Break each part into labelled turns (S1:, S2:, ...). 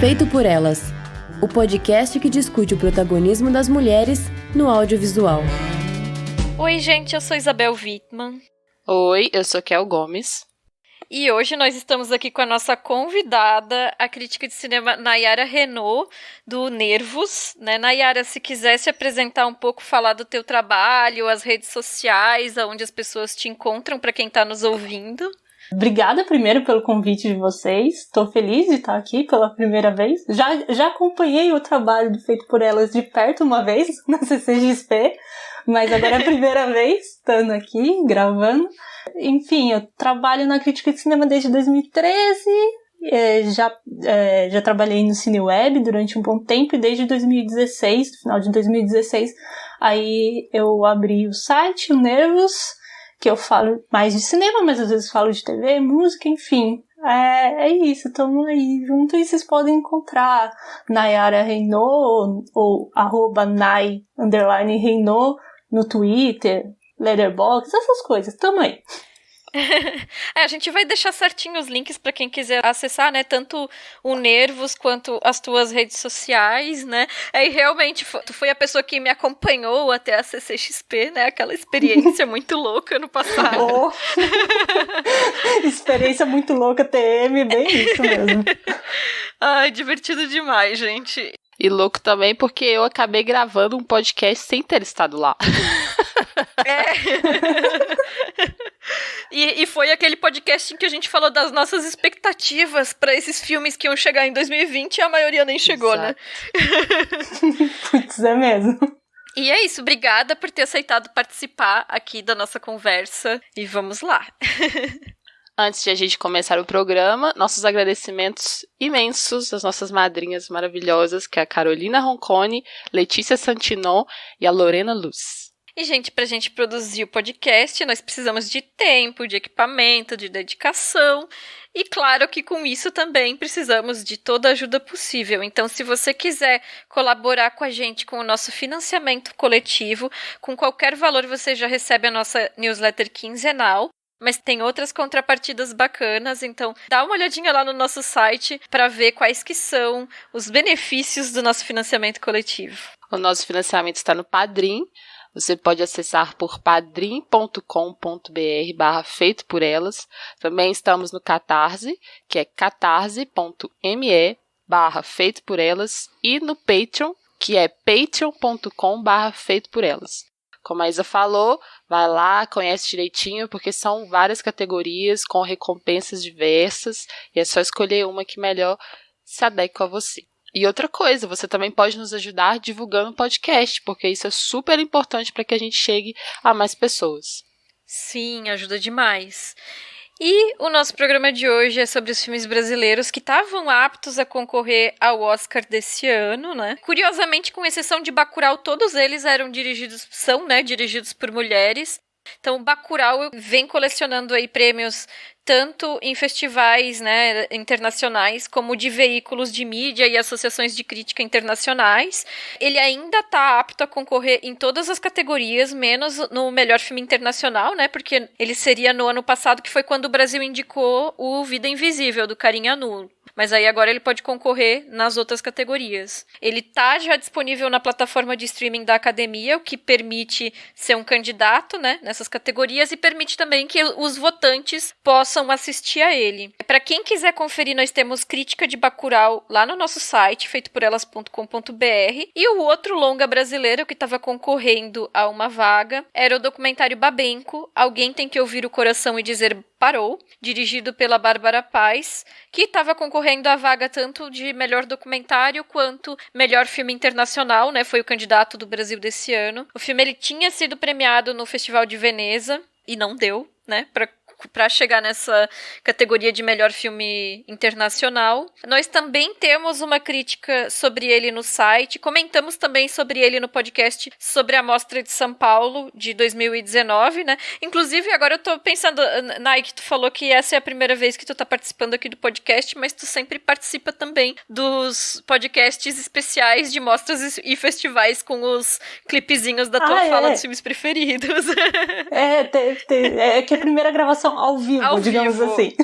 S1: Feito por Elas, o podcast que discute o protagonismo das mulheres no audiovisual.
S2: Oi, gente, eu sou Isabel Wittmann.
S3: Oi, eu sou Kel Gomes.
S2: E hoje nós estamos aqui com a nossa convidada, a crítica de cinema Nayara Renaud, do Nervos. Né? Nayara, se quiser se apresentar um pouco, falar do teu trabalho, as redes sociais, onde as pessoas te encontram, para quem está nos ouvindo.
S4: Obrigada primeiro pelo convite de vocês. Estou feliz de estar aqui pela primeira vez. Já acompanhei o trabalho Feito por Elas de perto uma vez, na CCXP, mas agora é a primeira vez estando aqui, gravando. Enfim, eu trabalho na crítica de cinema desde 2013. Já trabalhei no CineWeb durante um bom tempo e desde 2016, no final de 2016, aí eu abri o site, o Nervos, que eu falo mais de cinema, mas às vezes falo de TV, música, enfim. É isso, estamos aí junto e vocês podem encontrar Nayara Renaud ou @Nay_Renaud no Twitter, Letterboxd, essas coisas, tamo aí.
S2: A gente vai deixar certinho os links para quem quiser acessar, né, tanto o Nervos quanto as tuas redes sociais, né, aí realmente tu foi a pessoa que me acompanhou até a CCXP, né, aquela experiência muito louca no passado.
S4: Oh. Experiência muito louca, TM, bem isso mesmo.
S2: Ai, divertido demais, gente.
S3: E louco também porque eu acabei gravando um podcast sem ter estado lá.
S2: E foi aquele podcast em que a gente falou das nossas expectativas para esses filmes que iam chegar em 2020 e a maioria nem chegou, exato, né?
S4: Putz, é mesmo.
S2: E é isso, obrigada por ter aceitado participar aqui da nossa conversa e vamos lá.
S3: Antes de a gente começar o programa, nossos agradecimentos imensos às nossas madrinhas maravilhosas, que é a Carolina Roncone, Letícia Santinon e a Lorena Luz.
S2: E, gente, pra gente produzir o podcast, nós precisamos de tempo, de equipamento, de dedicação. E claro que com isso também precisamos de toda a ajuda possível. Então, se você quiser colaborar com a gente com o nosso financiamento coletivo, com qualquer valor você já recebe a nossa newsletter quinzenal. Mas tem outras contrapartidas bacanas, então dá uma olhadinha lá no nosso site para ver quais que são os benefícios do nosso financiamento coletivo.
S3: O nosso financiamento está no Padrim. Você pode acessar por padrim.com.br/feito por elas. Também estamos no Catarse, que é catarse.me/feito por elas. E no Patreon, que é patreon.com/feito por elas. Como a Isa falou, vai lá, conhece direitinho, porque são várias categorias com recompensas diversas. E é só escolher uma que melhor se adequa a você. E outra coisa, você também pode nos ajudar divulgando o podcast, porque isso é super importante para que a gente chegue a mais pessoas.
S2: Sim, ajuda demais. E o nosso programa de hoje é sobre os filmes brasileiros que estavam aptos a concorrer ao Oscar desse ano, né? Curiosamente, com exceção de Bacurau, todos eles são dirigidos por mulheres. Então, Bacurau vem colecionando aí prêmios tanto em festivais, né, internacionais, como de veículos de mídia e associações de crítica internacionais. Ele ainda está apto a concorrer em todas as categorias, menos no melhor filme internacional, né, porque ele seria no ano passado, que foi quando o Brasil indicou o Vida Invisível, do Karim Anur. Mas aí agora ele pode concorrer nas outras categorias. Ele está já disponível na plataforma de streaming da Academia, o que permite ser um candidato, né, nessas categorias e permite também que os votantes possam assistir a ele. Para quem quiser conferir, nós temos Crítica de Bacurau lá no nosso site, feitoporelas.com.br, e o outro longa brasileiro que estava concorrendo a uma vaga era o documentário Babenco, Alguém Tem Que Ouvir o Coração e Dizer Parou, dirigido pela Bárbara Paz, que estava concorrendo à vaga tanto de melhor documentário quanto melhor filme internacional, né? Foi o candidato do Brasil desse ano. O filme ele tinha sido premiado no Festival de Veneza e não deu, né? Para chegar nessa categoria de melhor filme internacional. Nós também temos uma crítica sobre ele no site, comentamos também sobre ele no podcast sobre a Mostra de São Paulo de 2019, né? Inclusive, agora eu tô pensando, Nike, tu falou que essa é a primeira vez que tu tá participando aqui do podcast, mas tu sempre participa também dos podcasts especiais de mostras e festivais com os clipezinhos da tua fala dos filmes preferidos.
S4: É que a primeira gravação discussão ao vivo, digamos assim.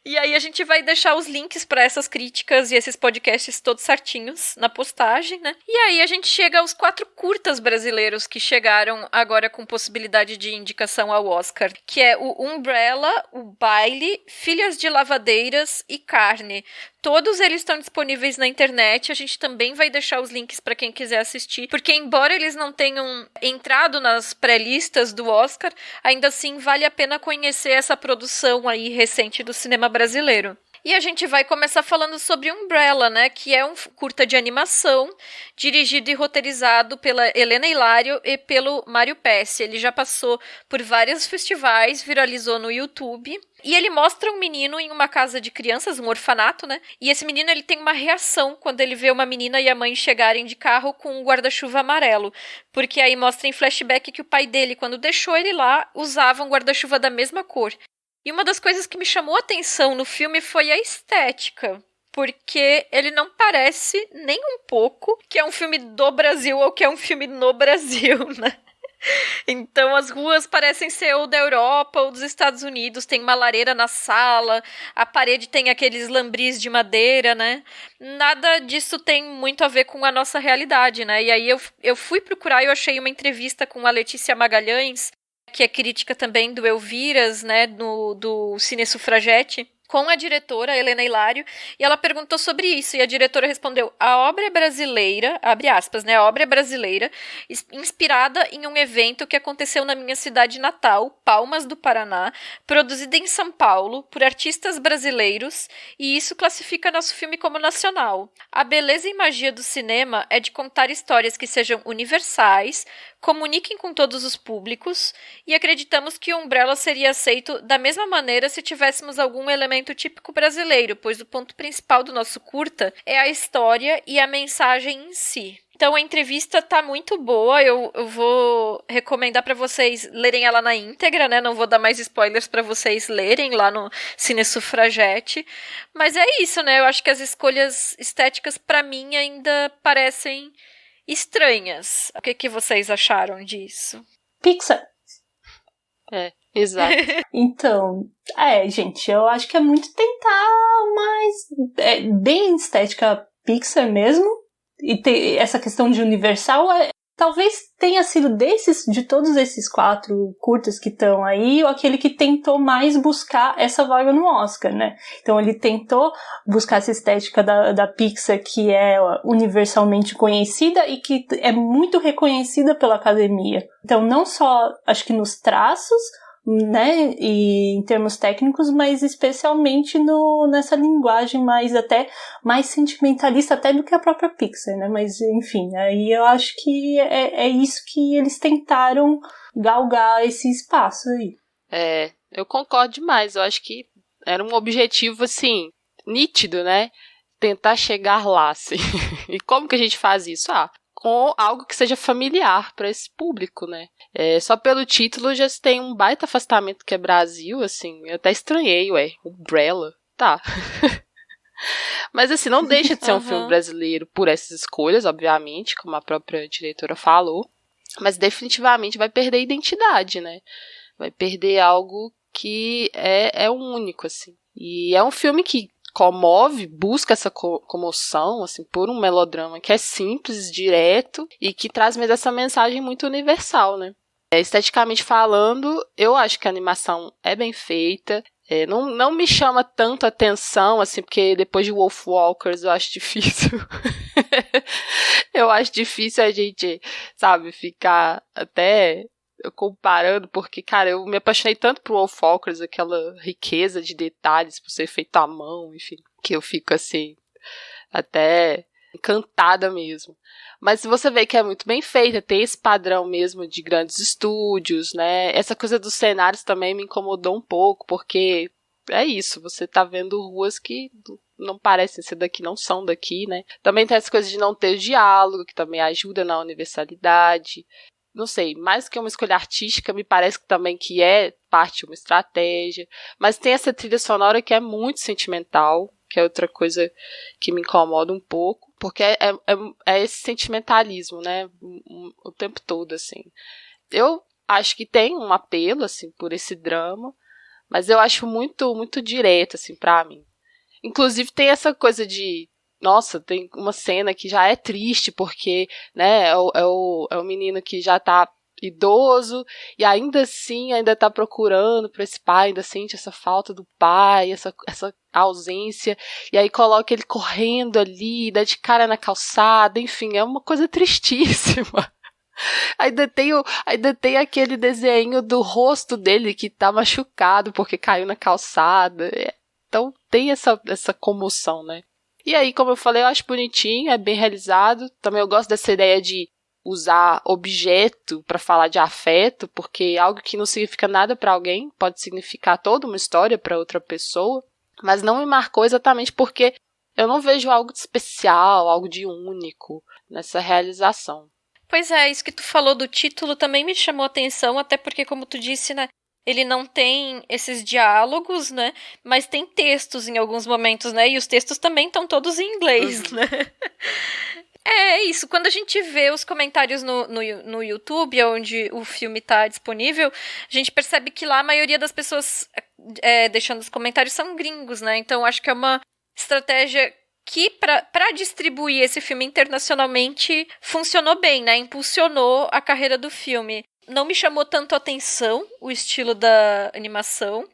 S2: E aí a gente vai deixar os links para essas críticas e esses podcasts todos certinhos na postagem, né? E aí a gente chega aos 4 curtas brasileiros que chegaram agora com possibilidade de indicação ao Oscar, que é o Umbrella, o Baile, Filhas de Lavadeiras e Carne. Todos eles estão disponíveis na internet, a gente também vai deixar os links para quem quiser assistir, porque embora eles não tenham entrado nas pré-listas do Oscar, ainda assim vale a pena conhecer essa produção aí recente do cinema brasileiro. E a gente vai começar falando sobre Umbrella, né, que é um curta de animação, dirigido e roteirizado pela Helena Hilário e pelo Mário Pesce. Ele já passou por vários festivais, viralizou no YouTube. E ele mostra um menino em uma casa de crianças, um orfanato, né? E esse menino, ele tem uma reação quando ele vê uma menina e a mãe chegarem de carro com um guarda-chuva amarelo. Porque aí mostra em flashback que o pai dele, quando deixou ele lá, usava um guarda-chuva da mesma cor. E uma das coisas que me chamou a atenção no filme foi a estética. Porque ele não parece nem um pouco que é um filme do Brasil ou que é um filme no Brasil, né? Então as ruas parecem ser ou da Europa ou dos Estados Unidos, tem uma lareira na sala, a parede tem aqueles lambris de madeira, né? Nada disso tem muito a ver com a nossa realidade, né? E aí eu fui procurar e eu achei uma entrevista com a Letícia Magalhães, que é crítica também do Elviras, né, do Cine Sufragete, com a diretora Helena Hilário, e ela perguntou sobre isso, e a diretora respondeu: a obra é brasileira, abre aspas, né, a obra é brasileira, inspirada em um evento que aconteceu na minha cidade natal, Palmas do Paraná, produzida em São Paulo, por artistas brasileiros, e isso classifica nosso filme como nacional. A beleza e magia do cinema é de contar histórias que sejam universais, comuniquem com todos os públicos, e acreditamos que o Umbrella seria aceito da mesma maneira se tivéssemos algum elemento típico brasileiro, pois o ponto principal do nosso curta é a história e a mensagem em si. Então a entrevista tá muito boa, eu vou recomendar para vocês lerem ela na íntegra, né? Não vou dar mais spoilers para vocês lerem lá no Cine Sufragete, mas é isso, né? Eu acho que as escolhas estéticas para mim ainda parecem estranhas. O que vocês acharam disso?
S4: Pixar.
S3: Exato.
S4: Então, gente, eu acho que é muito tentar, mas bem estética Pixar mesmo. E ter essa questão de universal, talvez tenha sido de todos esses 4 curtas que estão aí, aquele que tentou mais buscar essa vaga no Oscar, né? Então ele tentou buscar essa estética da Pixar, que é universalmente conhecida e que é muito reconhecida pela academia. Então não só, acho que nos traços, né, e em termos técnicos, mas especialmente nessa linguagem mais sentimentalista até do que a própria Pixar, né, mas enfim, aí eu acho que é isso que eles tentaram galgar esse espaço aí.
S3: Eu concordo demais, eu acho que era um objetivo, assim, nítido, né, tentar chegar lá, assim. E como que a gente faz isso? Com algo que seja familiar para esse público, né? Só pelo título já se tem um baita afastamento que é Brasil, assim, eu até estranhei, Umbrella, tá. Mas assim, não deixa de ser um filme brasileiro por essas escolhas, obviamente, como a própria diretora falou, mas definitivamente vai perder identidade, né? Vai perder algo que é único, assim. E é um filme que comove, busca essa comoção, assim, por um melodrama que é simples, direto e que traz mesmo essa mensagem muito universal, né? Esteticamente falando, eu acho que a animação é bem feita. Não me chama tanto a atenção, assim, porque depois de Wolfwalkers eu acho difícil. Eu acho difícil a gente, sabe, ficar até comparando, porque, cara, eu me apaixonei tanto por Wolfwalkers, aquela riqueza de detalhes por ser feito à mão, enfim, que eu fico, assim, até encantada mesmo. Mas você vê que é muito bem feita, tem esse padrão mesmo de grandes estúdios, né? Essa coisa dos cenários também me incomodou um pouco, porque é isso, você tá vendo ruas que não parecem ser daqui, não são daqui, né? Também tem essa coisa de não ter diálogo, que também ajuda na universalidade. Não sei, mais que uma escolha artística, me parece que também que é parte de uma estratégia. Mas tem essa trilha sonora que é muito sentimental, que é outra coisa que me incomoda um pouco, porque é esse sentimentalismo, né, o tempo todo, assim. Eu acho que tem um apelo, assim, por esse drama, mas eu acho muito, muito direto, assim, pra mim. Inclusive tem essa coisa de, nossa, tem uma cena que já é triste, porque, né, é o menino que já tá idoso, e ainda assim, ainda tá procurando por esse pai, ainda sente essa falta do pai, essa ausência, e aí coloca ele correndo ali, dá de cara na calçada, enfim, é uma coisa tristíssima. Ainda tem aquele desenho do rosto dele que tá machucado porque caiu na calçada. Então tem essa comoção, né? E aí, como eu falei, eu acho bonitinho, é bem realizado. Também eu gosto dessa ideia de usar objeto para falar de afeto, porque algo que não significa nada para alguém pode significar toda uma história para outra pessoa. Mas não me marcou exatamente porque eu não vejo algo de especial, algo de único nessa realização.
S2: Pois é, isso que tu falou do título também me chamou a atenção, até porque, como tu disse, né, ele não tem esses diálogos, né, mas tem textos em alguns momentos, né, e os textos também estão todos em inglês, né. É isso, quando a gente vê os comentários no YouTube, onde o filme está disponível, a gente percebe que lá a maioria das pessoas deixando os comentários são gringos, né, então acho que é uma estratégia que para distribuir esse filme internacionalmente funcionou bem, né, impulsionou a carreira do filme. Não me chamou tanto a atenção o estilo da animação,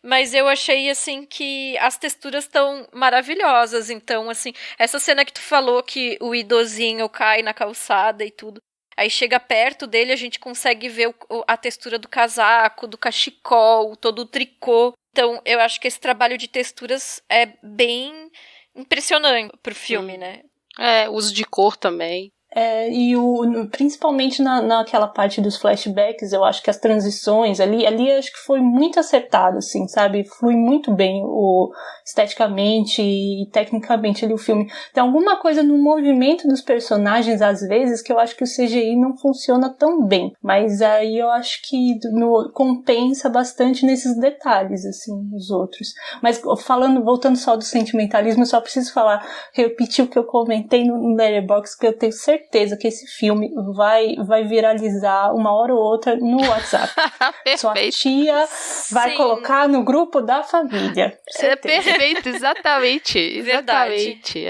S2: mas eu achei, assim, que as texturas estão maravilhosas. Então, assim, essa cena que tu falou que o idosinho cai na calçada e tudo, aí chega perto dele, a gente consegue ver a textura do casaco, do cachecol, todo o tricô. Então, eu acho que esse trabalho de texturas é bem impressionante pro filme, né?
S3: Uso de cor também.
S4: E principalmente naquela parte dos flashbacks, eu acho que as transições ali acho que foi muito acertado, assim, sabe? Flui muito bem esteticamente e tecnicamente ali o filme. Tem alguma coisa no movimento dos personagens, às vezes, que eu acho que o CGI não funciona tão bem. Mas aí eu acho que compensa bastante nesses detalhes, assim, os outros. Mas voltando só do sentimentalismo, eu só preciso repetir o que eu comentei no Letterboxd, que eu tenho certeza que esse filme vai viralizar uma hora ou outra no WhatsApp. Sua tia vai colocar no grupo da família.
S3: Perfeito, exatamente. Exatamente.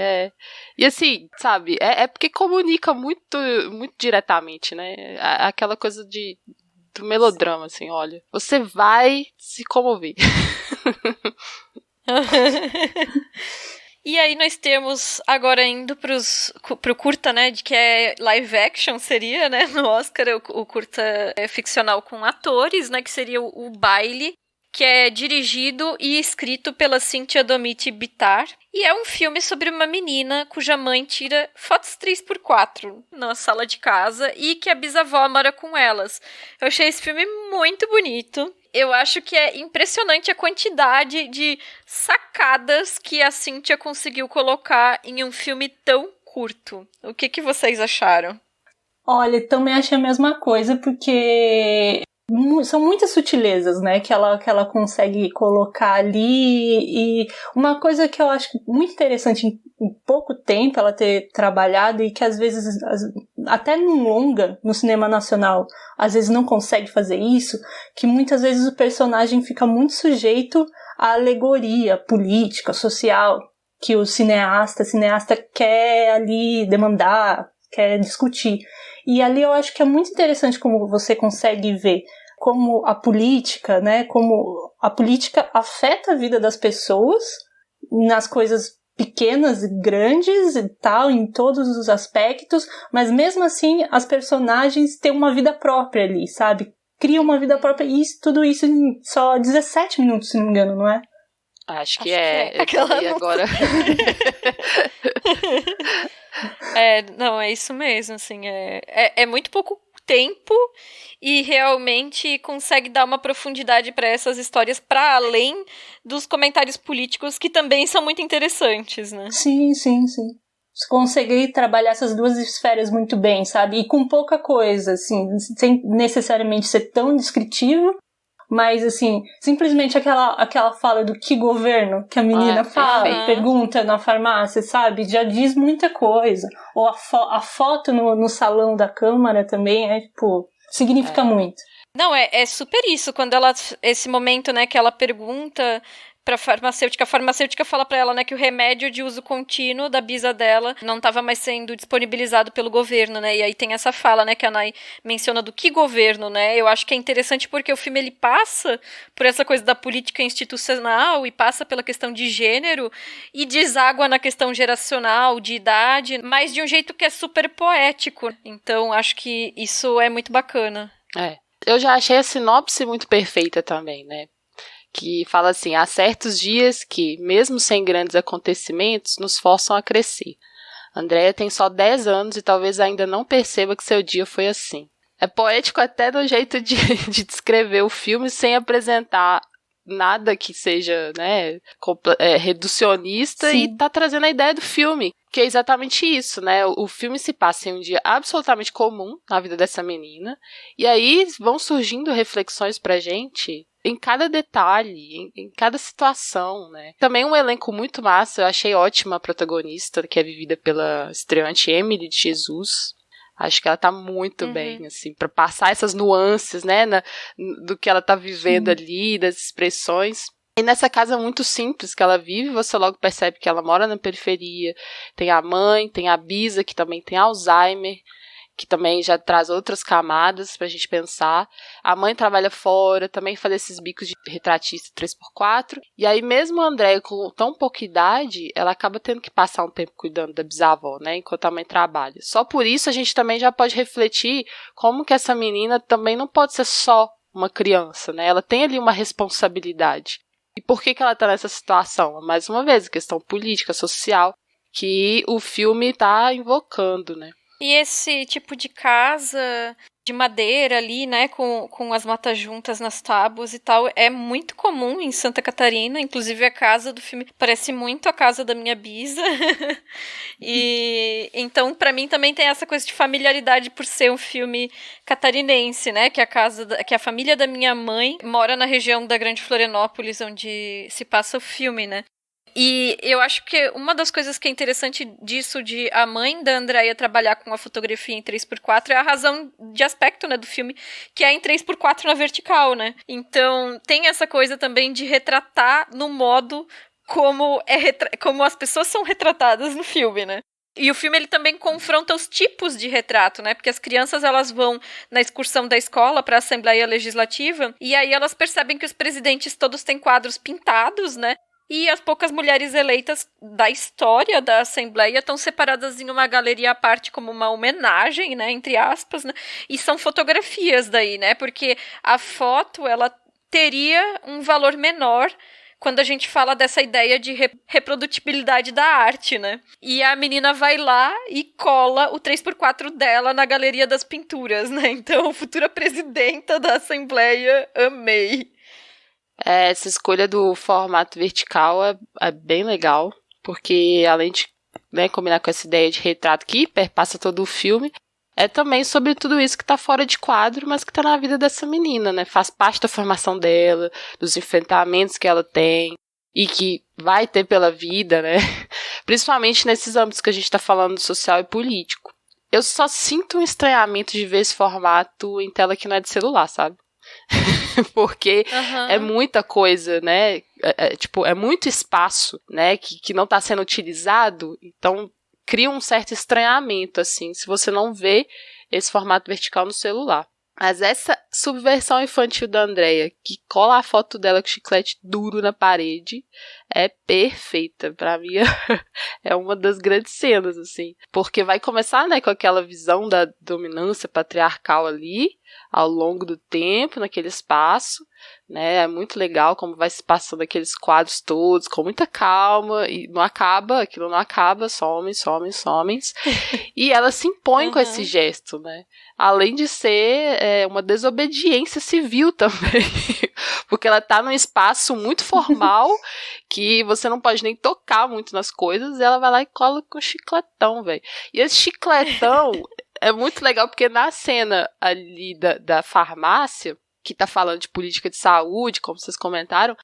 S3: E assim, sabe, é porque comunica muito, muito diretamente, né? Aquela coisa do melodrama, assim, olha. Você vai se comover.
S2: E aí nós temos agora indo pro curta, né, de que é live action, seria, né, no Oscar, o curta ficcional com atores, né, que seria o Baile, que é dirigido e escrito pela Cynthia Domiti Bitar, e é um filme sobre uma menina cuja mãe tira fotos 3x4 na sala de casa e que a bisavó mora com elas. Eu achei esse filme muito bonito. Eu acho que é impressionante a quantidade de sacadas que a Cynthia conseguiu colocar em um filme tão curto. O que vocês acharam?
S4: Olha, também achei a mesma coisa, porque são muitas sutilezas, né, que ela consegue colocar ali, e uma coisa que eu acho muito interessante em pouco tempo ela ter trabalhado, e que às vezes, até num longa, no cinema nacional, às vezes não consegue fazer isso, que muitas vezes o personagem fica muito sujeito à alegoria política, social, que o cineasta quer ali demandar, quer discutir. E ali eu acho que é muito interessante como você consegue ver como a política, né, como a política afeta a vida das pessoas nas coisas pequenas e grandes e tal, em todos os aspectos, mas mesmo assim as personagens têm uma vida própria ali, sabe? Criam uma vida própria, e tudo isso em só 17 minutos, se não me engano, não é?
S3: Acho que é.
S2: Aquela
S3: agora.
S2: Não, é isso mesmo, assim, é muito pouco tempo e realmente consegue dar uma profundidade para essas histórias para além dos comentários políticos, que também são muito interessantes, né?
S4: Sim. Você consegue trabalhar essas duas esferas muito bem, sabe? E com pouca coisa, assim, sem necessariamente ser tão descritivo, mas, assim, simplesmente aquela fala do que governo que a menina fala e pergunta na farmácia, sabe? Já diz muita coisa. Ou a foto no salão da Câmara também significa muito.
S2: Não, é super isso. Quando ela, esse momento, né, que ela pergunta pra farmacêutica, a farmacêutica fala pra ela, né, que o remédio de uso contínuo da bisa dela não estava mais sendo disponibilizado pelo governo, né, e aí tem essa fala, né, que a Nay menciona do que governo, né, eu acho que é interessante porque o filme, ele passa por essa coisa da política institucional e passa pela questão de gênero e deságua na questão geracional, de idade, mas de um jeito que é super poético, então acho que isso é muito bacana.
S3: Eu já achei a sinopse muito perfeita também, né? Que fala assim, há certos dias que, mesmo sem grandes acontecimentos, nos forçam a crescer. Andréia tem só 10 anos e talvez ainda não perceba que seu dia foi assim. É poético até no jeito de descrever o filme sem apresentar nada que seja, né, reducionista. Sim. E tá trazendo a ideia do filme, que é exatamente isso, né? O filme se passa em um dia absolutamente comum na vida dessa menina, e aí vão surgindo reflexões pra gente em cada detalhe, em cada situação, né? Também um elenco muito massa, eu achei ótima a protagonista, que é vivida pela estreante Emily de Jesus. Acho que ela tá muito bem, assim, pra passar essas nuances, né, do que ela tá vivendo ali, das expressões. E nessa casa muito simples que ela vive, você logo percebe que ela mora na periferia. Tem a mãe, tem a bisa, que também tem Alzheimer, que também já traz outras camadas pra gente pensar. A mãe trabalha fora, também faz esses bicos de retratista 3x4. E aí mesmo a Andréia com tão pouca idade, ela acaba tendo que passar um tempo cuidando da bisavó, né, enquanto a mãe trabalha. Só por isso a gente também já pode refletir como que essa menina também não pode ser só uma criança, né? Ela tem ali uma responsabilidade. E por que ela tá nessa situação? Mais uma vez, questão política, social, que o filme tá invocando, né?
S2: E esse tipo de casa de madeira ali, né, com as matas juntas nas tábuas e tal, é muito comum em Santa Catarina. Inclusive a casa do filme parece muito a casa da minha bisa. E então para mim também tem essa coisa de familiaridade por ser um filme catarinense, né, que a família da minha mãe mora na região da Grande Florianópolis, onde se passa o filme, né? E eu acho que uma das coisas que é interessante disso, de a mãe da Andréia trabalhar com a fotografia em 3x4, é a razão de aspecto, né, do filme, que é em 3x4 na vertical, né? Então, tem essa coisa também de retratar no modo como as pessoas são retratadas no filme, né? E o filme, ele também confronta os tipos de retrato, né? Porque as crianças, elas vão na excursão da escola para a Assembleia Legislativa, e aí elas percebem que os presidentes todos têm quadros pintados, né? E as poucas mulheres eleitas da história da Assembleia estão separadas em uma galeria à parte como uma homenagem, né, entre aspas, né, e são fotografias daí, né, porque a foto, ela teria um valor menor quando a gente fala dessa ideia de reprodutibilidade da arte, né, e a menina vai lá e cola o 3x4 dela na galeria das pinturas, né, então, futura presidenta da Assembleia, amei.
S3: Essa escolha do formato vertical é bem legal, porque além de, né, combinar com essa ideia de retrato que perpassa todo o filme, é também sobre tudo isso que tá fora de quadro, mas que tá na vida dessa menina, né? Faz parte da formação dela, dos enfrentamentos que ela tem e que vai ter pela vida, né? Principalmente nesses âmbitos que a gente tá falando, social e político. Eu só sinto um estranhamento de ver esse formato em tela que não é de celular, sabe? Porque é muita coisa, né? É muito espaço, né? Que não está sendo utilizado. Então cria um certo estranhamento, assim, se você não vê esse formato vertical no celular. Mas essa subversão infantil da Andréia, que cola a foto dela com chiclete duro na parede, é perfeita. Pra mim, é uma das grandes cenas, assim. Porque vai começar, né, com aquela visão da dominância patriarcal ali, ao longo do tempo, naquele espaço, né? É muito legal como vai se passando aqueles quadros todos, com muita calma, e não acaba, aquilo não acaba, somem. E ela se impõe com esse gesto, né? Além de ser uma desobediência civil também, porque ela tá num espaço muito formal, que você não pode nem tocar muito nas coisas, e ela vai lá e cola com chicletão, velho. E esse chicletão é muito legal, porque na cena ali da farmácia, que tá falando de política de saúde, como vocês comentaram,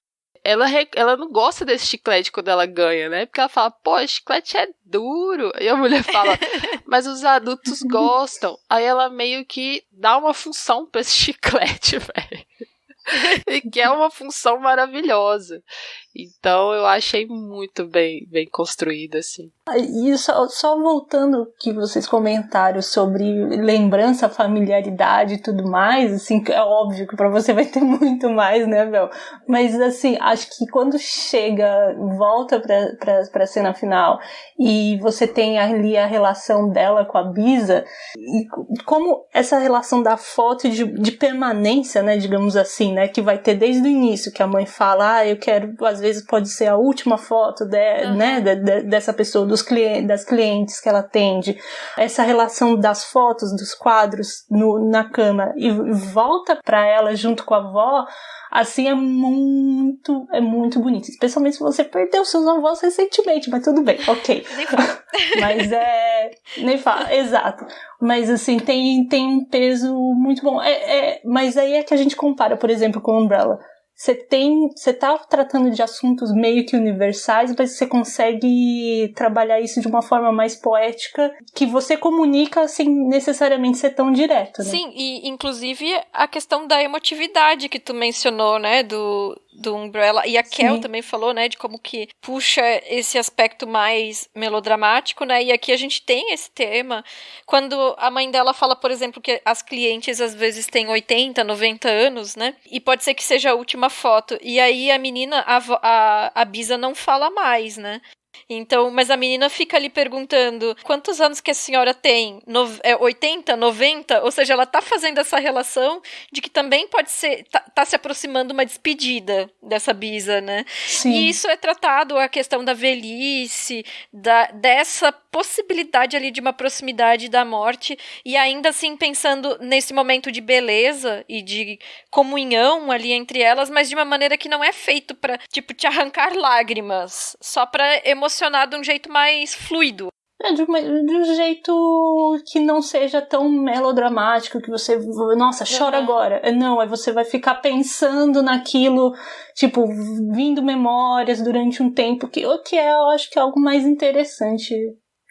S3: ela não gosta desse chiclete quando ela ganha, né? Porque ela fala, pô, esse chiclete é duro. E a mulher fala, mas os adultos gostam. Aí ela meio que dá uma função pra esse chiclete, velho. E que é uma função maravilhosa. Então eu achei muito bem construída, assim.
S4: E só voltando que vocês comentaram sobre lembrança, familiaridade e tudo mais, assim, é óbvio que pra você vai ter muito mais, né, Bel? Mas, assim, acho que quando volta pra cena final e você tem ali a relação dela com a Bisa, e como essa relação da foto de permanência, né, digamos assim, né, que vai ter desde o início, que a mãe fala, eu quero, às vezes pode ser a última foto né, dessa pessoa, das clientes que ela atende, essa relação das fotos, dos quadros na cama e volta pra ela junto com a avó, assim, é muito bonito, especialmente se você perdeu seus avós recentemente, mas tudo bem, ok.
S2: Nem fala.
S4: Mas nem fala, exato. Mas assim, tem um peso muito bom. Mas aí é que a gente compara, por exemplo, com Umbrella. Você tá tratando de assuntos meio que universais, mas você consegue trabalhar isso de uma forma mais poética, que você comunica sem necessariamente ser tão direto, né?
S2: Sim, e inclusive a questão da emotividade que tu mencionou, né, do Umbrella, e a Kel também falou, né, de como que puxa esse aspecto mais melodramático, né, e aqui a gente tem esse tema, quando a mãe dela fala, por exemplo, que as clientes às vezes têm 80, 90 anos, né, e pode ser que seja a última foto, e aí a menina, a Bisa não fala mais, né. Então, mas a menina fica ali perguntando quantos anos que a senhora tem? 80, 90? Ou seja, ela tá fazendo essa relação de que também pode ser, tá se aproximando uma despedida dessa Bisa, né?
S4: Sim.
S2: E isso é tratado, a questão da velhice, dessa possibilidade ali de uma proximidade da morte, e ainda assim pensando nesse momento de beleza e de comunhão ali entre elas, mas de uma maneira que não é feito pra, tipo, te arrancar lágrimas, só pra emocionar de um jeito mais fluido.
S4: De um jeito que não seja tão melodramático, que você, nossa, chora agora. Não, aí você vai ficar pensando naquilo, tipo, vindo memórias durante um tempo, que eu acho que é algo mais interessante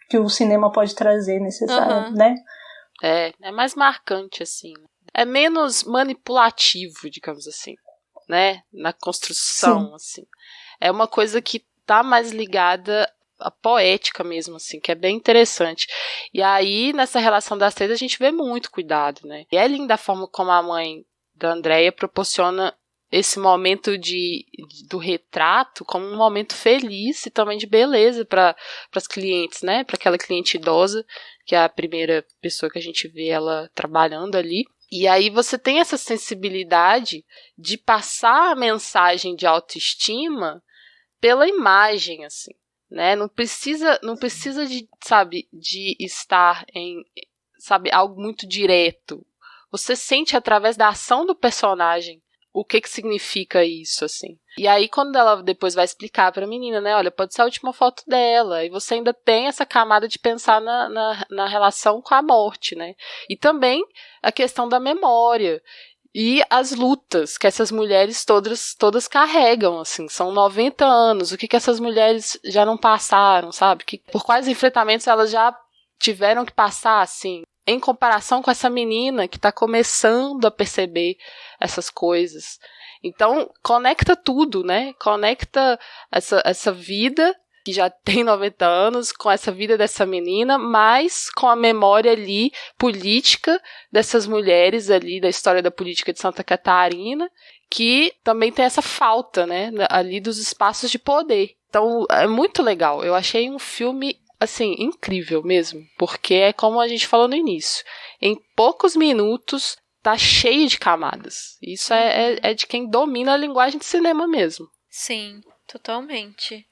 S4: que o cinema pode trazer, necessário, né?
S3: É mais marcante, assim. É menos manipulativo, digamos assim, né? Na construção, assim. É uma coisa que tá mais ligada à poética mesmo, assim, que é bem interessante. E aí, nessa relação das três, a gente vê muito cuidado, né? E é linda a forma como a mãe da Andrea proporciona esse momento do retrato como um momento feliz e também de beleza para as clientes, né? Para aquela cliente idosa, que é a primeira pessoa que a gente vê ela trabalhando ali. E aí você tem essa sensibilidade de passar a mensagem de autoestima pela imagem, assim, né? Não precisa de, sabe, de estar em, sabe, algo muito direto. Você sente através da ação do personagem o que significa isso, assim. E aí, quando ela depois vai explicar pra menina, né, olha, pode ser a última foto dela, e você ainda tem essa camada de pensar na relação com a morte, né? E também a questão da memória. E as lutas que essas mulheres todas carregam, assim, são 90 anos, o que essas mulheres já não passaram, sabe? Por quais enfrentamentos elas já tiveram que passar, assim, em comparação com essa menina que está começando a perceber essas coisas. Então, conecta tudo, né? Conecta essa vida que já tem 90 anos, com essa vida dessa menina, mas com a memória ali política dessas mulheres ali, da história da política de Santa Catarina, que também tem essa falta, né, ali dos espaços de poder. Então, é muito legal. Eu achei um filme, assim, incrível mesmo, porque é como a gente falou no início. Em poucos minutos, tá cheio de camadas. Isso é de quem domina a linguagem de cinema mesmo.
S2: Sim, totalmente.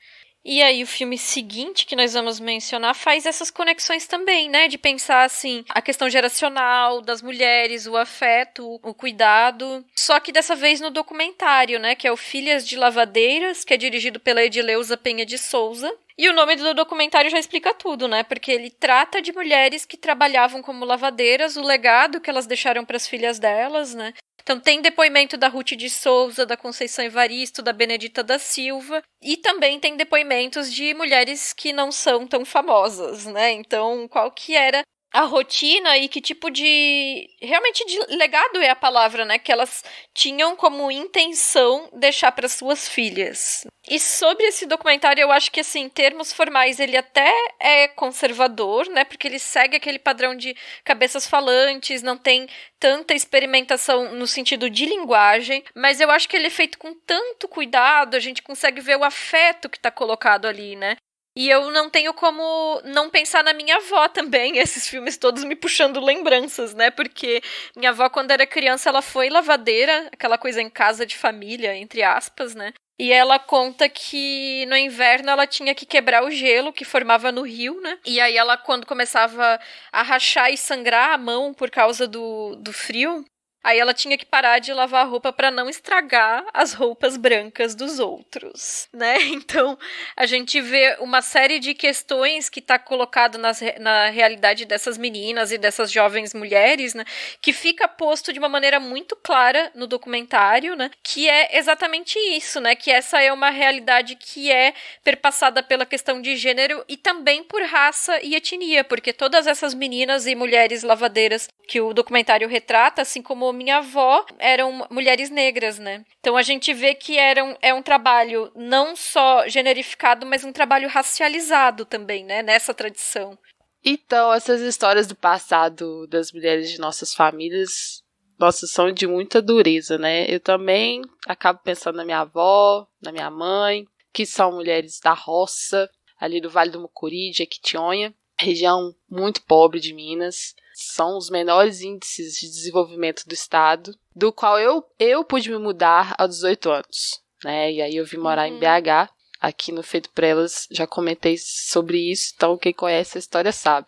S2: E aí o filme seguinte que nós vamos mencionar faz essas conexões também, né? De pensar, assim, a questão geracional das mulheres, o afeto, o cuidado. Só que dessa vez no documentário, né? Que é o Filhas de Lavadeiras, que é dirigido pela Edileuza Penha de Souza. E o nome do documentário já explica tudo, né? Porque ele trata de mulheres que trabalhavam como lavadeiras, o legado que elas deixaram para as filhas delas, né? Então tem depoimento da Ruth de Souza, da Conceição Evaristo, da Benedita da Silva, e também tem depoimentos de mulheres que não são tão famosas, né? Então, qual que era a rotina e que tipo de... realmente de legado é a palavra, né? Que elas tinham como intenção deixar para suas filhas. E sobre esse documentário, eu acho que, assim, em termos formais, ele até é conservador, né? Porque ele segue aquele padrão de cabeças falantes, não tem tanta experimentação no sentido de linguagem, mas eu acho que ele é feito com tanto cuidado, a gente consegue ver o afeto que tá colocado ali, né? E eu não tenho como não pensar na minha avó também, esses filmes todos me puxando lembranças, né? Porque minha avó, quando era criança, ela foi lavadeira, aquela coisa em casa de família, entre aspas, né? E ela conta que no inverno ela tinha que quebrar o gelo que formava no rio, né? E aí ela, quando começava a rachar e sangrar a mão por causa do frio, aí ela tinha que parar de lavar a roupa para não estragar as roupas brancas dos outros, né? Então, a gente vê uma série de questões que tá colocado na realidade dessas meninas e dessas jovens mulheres, né? Que fica posto de uma maneira muito clara no documentário, né? Que é exatamente isso, né? Que essa é uma realidade que é perpassada pela questão de gênero e também por raça e etnia, porque todas essas meninas e mulheres lavadeiras que o documentário retrata, assim como minha avó, eram mulheres negras, né? Então a gente vê que é um trabalho não só generificado, mas um trabalho racializado também, né? Nessa tradição.
S3: Então, essas histórias do passado das mulheres de nossas famílias, nossa, são de muita dureza, né? Eu também acabo pensando na minha avó, na minha mãe, que são mulheres da roça, ali do Vale do Mucuri, de Jequitinhonha, região muito pobre de Minas. São os menores índices de desenvolvimento do estado, do qual eu pude me mudar aos 18 anos, né? E aí eu vim morar em BH, aqui no Feito por Elas, já comentei sobre isso, então quem conhece a história sabe.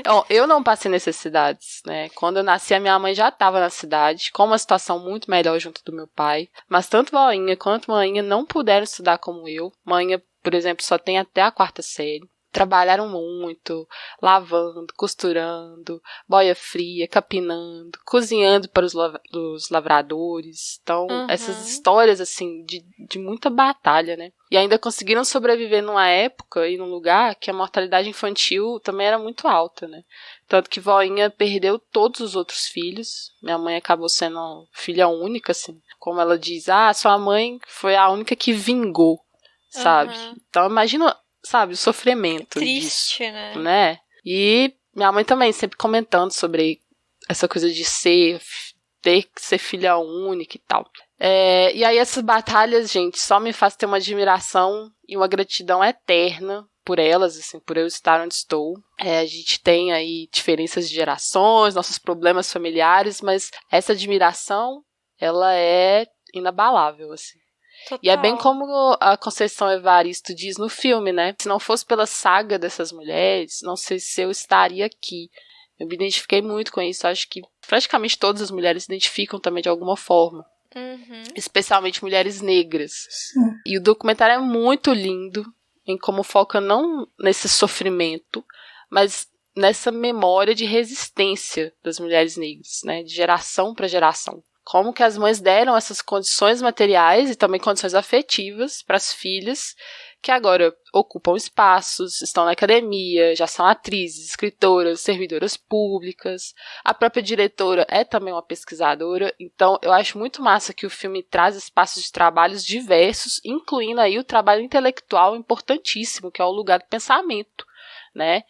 S3: Bom, eu não passei necessidades, né? Quando eu nasci, a minha mãe já estava na cidade, com uma situação muito melhor junto do meu pai, mas tanto voinha quanto manhinha não puderam estudar como eu. Manhinha, por exemplo, só tem até a 4ª série. Trabalharam muito, lavando, costurando, boia fria, capinando, cozinhando para os lavradores. Então, essas histórias, assim, de muita batalha, né? E ainda conseguiram sobreviver numa época e num lugar que a mortalidade infantil também era muito alta, né? Tanto que voinha perdeu todos os outros filhos. Minha mãe acabou sendo filha única, assim. Como ela diz, sua mãe foi a única que vingou, sabe? Então, imagina... sabe, o sofrimento
S2: triste,
S3: disso, né? E minha mãe também sempre comentando sobre essa coisa de ter que ser filha única e tal. E aí essas batalhas, gente, só me faz ter uma admiração e uma gratidão eterna por elas, assim, por eu estar onde estou. A gente tem aí diferenças de gerações, nossos problemas familiares, mas essa admiração, ela é inabalável, assim.
S2: Total.
S3: E é bem como a Conceição Evaristo diz no filme, né? Se não fosse pela saga dessas mulheres, não sei se eu estaria aqui. Eu me identifiquei muito com isso. Acho que praticamente todas as mulheres se identificam também de alguma forma. Especialmente mulheres negras.
S4: Sim.
S3: E o documentário é muito lindo em como foca não nesse sofrimento, mas nessa memória de resistência das mulheres negras, né? De geração para geração. Como que as mães deram essas condições materiais e também condições afetivas para as filhas, que agora ocupam espaços, estão na academia, já são atrizes, escritoras, servidoras públicas. A própria diretora é também uma pesquisadora. Então, eu acho muito massa que o filme traz espaços de trabalhos diversos, incluindo aí o trabalho intelectual importantíssimo, que é o lugar do pensamento, né?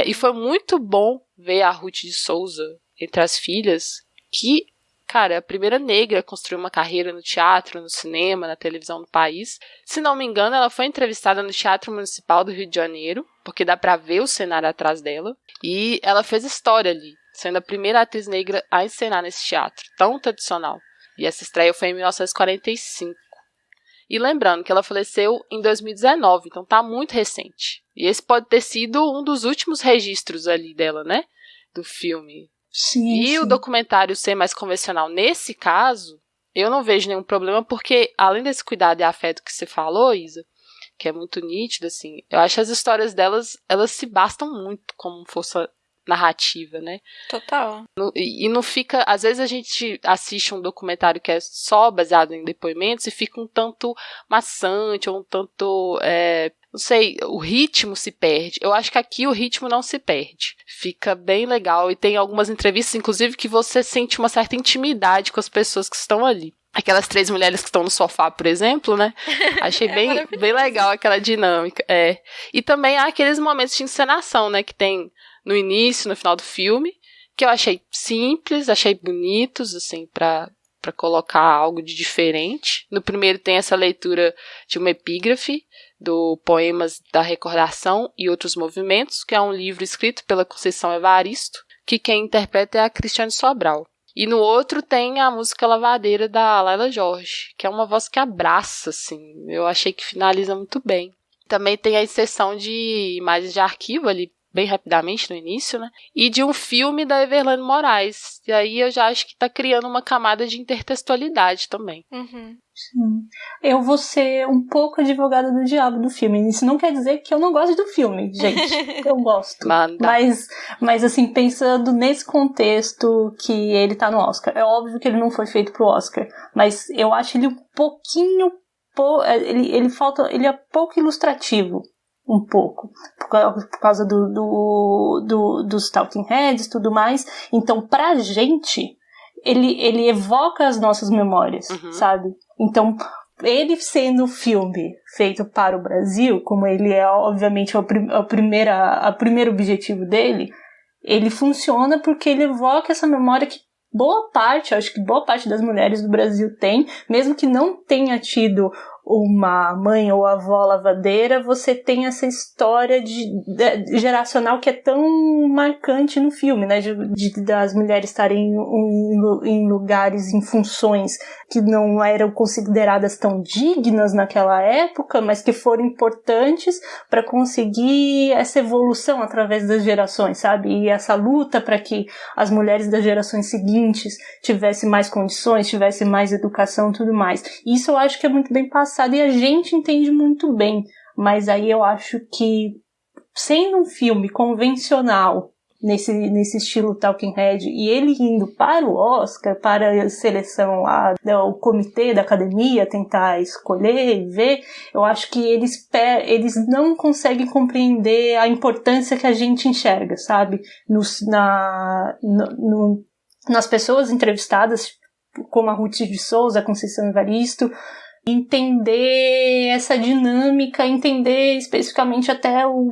S3: E foi muito bom ver a Ruth de Souza entre as filhas, que... cara, a primeira negra a construir uma carreira no teatro, no cinema, na televisão do país. Se não me engano, ela foi entrevistada no Teatro Municipal do Rio de Janeiro, porque dá pra ver o cenário atrás dela. E ela fez história ali, sendo a primeira atriz negra a encenar nesse teatro tão tradicional. E essa estreia foi em 1945. E lembrando que ela faleceu em 2019, então tá muito recente. E esse pode ter sido um dos últimos registros ali dela, né? Do filme.
S4: Sim.
S3: O documentário ser mais convencional nesse caso, eu não vejo nenhum problema, porque além desse cuidado e afeto que você falou, Isa, que é muito nítida, assim. Eu acho que as histórias delas, elas se bastam muito como força narrativa, né?
S2: Total.
S3: E não fica... Às vezes a gente assiste um documentário que é só baseado em depoimentos e fica um tanto maçante, ou um tanto... não sei, o ritmo se perde. Eu acho que aqui o ritmo não se perde. Fica bem legal e tem algumas entrevistas, inclusive, que você sente uma certa intimidade com as pessoas que estão ali. Aquelas 3 mulheres que estão no sofá, por exemplo, né? Achei bem legal aquela dinâmica. E também há aqueles momentos de encenação, né? Que tem no início, no final do filme, que eu achei simples, achei bonitos, assim, pra colocar algo de diferente. No primeiro tem essa leitura de uma epígrafe do Poemas da Recordação e Outros Movimentos, que é um livro escrito pela Conceição Evaristo, que quem interpreta é a Cristiane Sobral. E no outro tem a música Lavadeira da Laila Jorge, que é uma voz que abraça, assim. Eu achei que finaliza muito bem. Também tem a inserção de imagens de arquivo ali, bem rapidamente no início, né? E de um filme da Everlane Moraes. E aí eu já acho que tá criando uma camada de intertextualidade também.
S2: Uhum.
S4: Sim. Eu vou ser um pouco advogada do diabo do filme. Isso não quer dizer que eu não gosto do filme, gente. Eu gosto. Mas assim, pensando nesse contexto que ele tá no Oscar. É óbvio que ele não foi feito pro Oscar. Mas eu acho ele um pouquinho... Ele é pouco ilustrativo. Um pouco, por causa dos Talking Heads e tudo mais. Então, pra gente, ele evoca as nossas memórias, sabe? Então, ele sendo um filme feito para o Brasil, como ele é, obviamente, o primeiro objetivo dele, ele funciona porque ele evoca essa memória que acho que boa parte das mulheres do Brasil tem, mesmo que não tenha tido uma mãe ou avó lavadeira, você tem essa história geracional que é tão marcante no filme, né? Das mulheres estarem em lugares, em funções que não eram consideradas tão dignas naquela época, mas que foram importantes para conseguir essa evolução através das gerações, sabe? E essa luta para que as mulheres das gerações seguintes tivessem mais condições, tivessem mais educação e tudo mais. Isso eu acho que é muito bem passado e a gente entende muito bem, mas aí eu acho que sendo um filme convencional nesse estilo Talking Head e ele indo para o Oscar, para a seleção lá, o comitê da academia tentar escolher e ver, eu acho que eles não conseguem compreender a importância que a gente enxerga, sabe? Nas pessoas entrevistadas, como a Ruth de Souza, a Conceição Evaristo, entender essa dinâmica, entender especificamente até o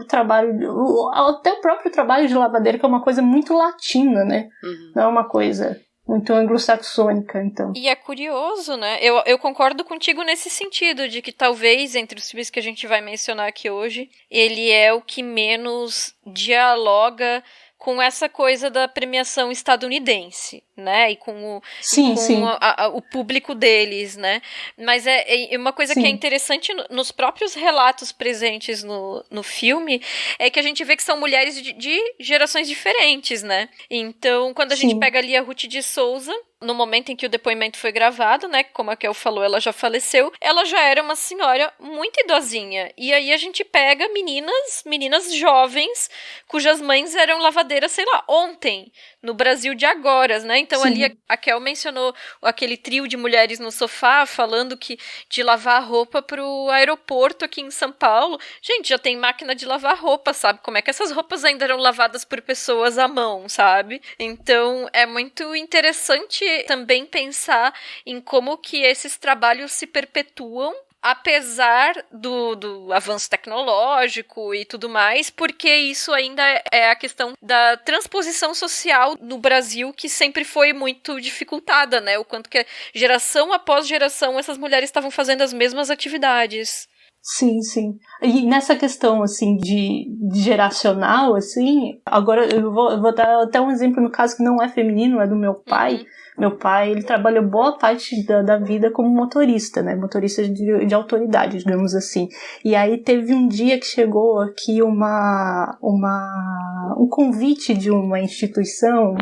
S4: próprio trabalho de lavadeira, que é uma coisa muito latina, né? Não é uma coisa muito anglo-saxônica, então.
S2: E é curioso, né? Eu concordo contigo nesse sentido, de que talvez, entre os filmes que a gente vai mencionar aqui hoje, ele é o que menos dialoga com essa coisa da premiação estadunidense, né? E com o público deles, né? Mas é uma coisa que é interessante nos próprios relatos presentes no filme, é que a gente vê que são mulheres de gerações diferentes, né? Então, quando a gente pega ali a Ruth de Souza, no momento em que o depoimento foi gravado, né, como a Kel falou, ela já faleceu, ela já era uma senhora muito idosinha. E aí a gente pega meninas jovens, cujas mães eram lavadeiras, sei lá, ontem, no Brasil de agora, né? Então ali a Kel mencionou aquele trio de mulheres no sofá, falando que de lavar roupa pro aeroporto aqui em São Paulo. Gente, já tem máquina de lavar roupa, sabe? Como é que essas roupas ainda eram lavadas por pessoas à mão, sabe? Então é muito interessante também pensar em como que esses trabalhos se perpetuam apesar do avanço tecnológico e tudo mais, porque isso ainda é a questão da transposição social no Brasil, que sempre foi muito dificultada, né? O quanto que geração após geração essas mulheres estavam fazendo as mesmas atividades.
S4: Sim, sim. E nessa questão, assim, de geracional, assim, agora eu vou dar até um exemplo no caso que não é feminino, é do meu pai. Meu pai, ele trabalhou boa parte da vida como motorista, né? Motorista de autoridade, digamos assim. E aí teve um dia que chegou aqui um convite de uma instituição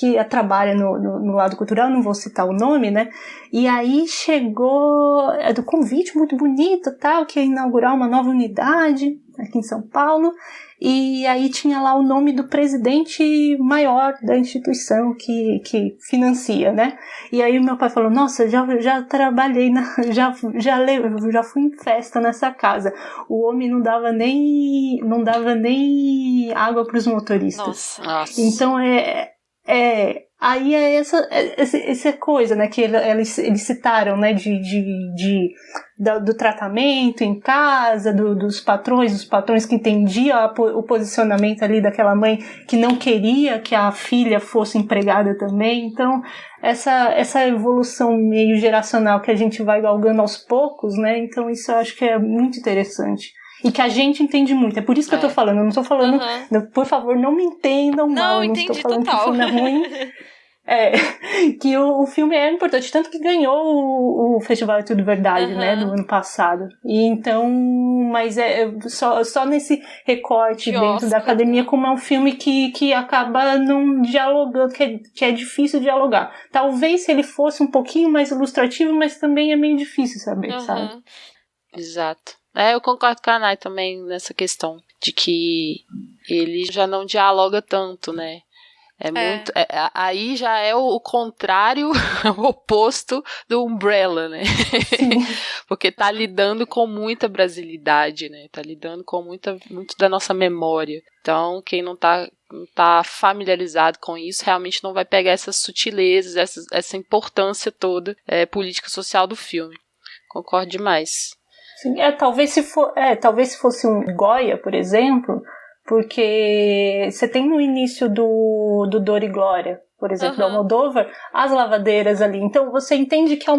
S4: que trabalha no lado cultural, não vou citar o nome, né? E aí chegou do convite muito bonito, tal, que ia inaugurar uma nova unidade aqui em São Paulo, e aí tinha lá o nome do presidente maior da instituição que financia, né? E aí meu pai falou, nossa, já trabalhei, já fui em festa nessa casa. O homem não dava nem água para os motoristas.
S2: Nossa.
S4: Então aí é essa coisa, né, que eles citaram, né, do tratamento em casa, dos patrões que entendiam o posicionamento ali daquela mãe que não queria que a filha fosse empregada também. Então, essa evolução meio geracional que a gente vai galgando aos poucos, né, então isso eu acho que é muito interessante. E que a gente entende muito. É por isso que eu tô falando. Eu não tô falando... Por favor, não me entendam mal.
S2: Não, entendi,
S4: estou falando
S2: total.
S4: que o filme é ruim. Que o filme é importante. Tanto que ganhou o Festival É Tudo Verdade, né? Do ano passado. E então... Mas só nesse recorte
S2: de
S4: dentro
S2: Oscar,
S4: da academia, como é um filme que acaba não dialogando, que é difícil dialogar. Talvez se ele fosse um pouquinho mais ilustrativo, mas também é meio difícil saber, sabe?
S3: Exato. Eu concordo com a Nay também nessa questão de que ele já não dialoga tanto, né? Muito. Aí já é o contrário, o oposto do Umbrella, né? Porque tá lidando com muita brasilidade, né? Tá lidando com muito da nossa memória. Então, quem não tá familiarizado com isso, realmente não vai pegar essas sutilezas, essa importância toda política social do filme. Concordo demais.
S4: Sim, talvez se fosse um Goya, por exemplo, porque você tem no início do Dor e Glória, por exemplo, do Almodóvar, as lavadeiras ali. Então você entende que é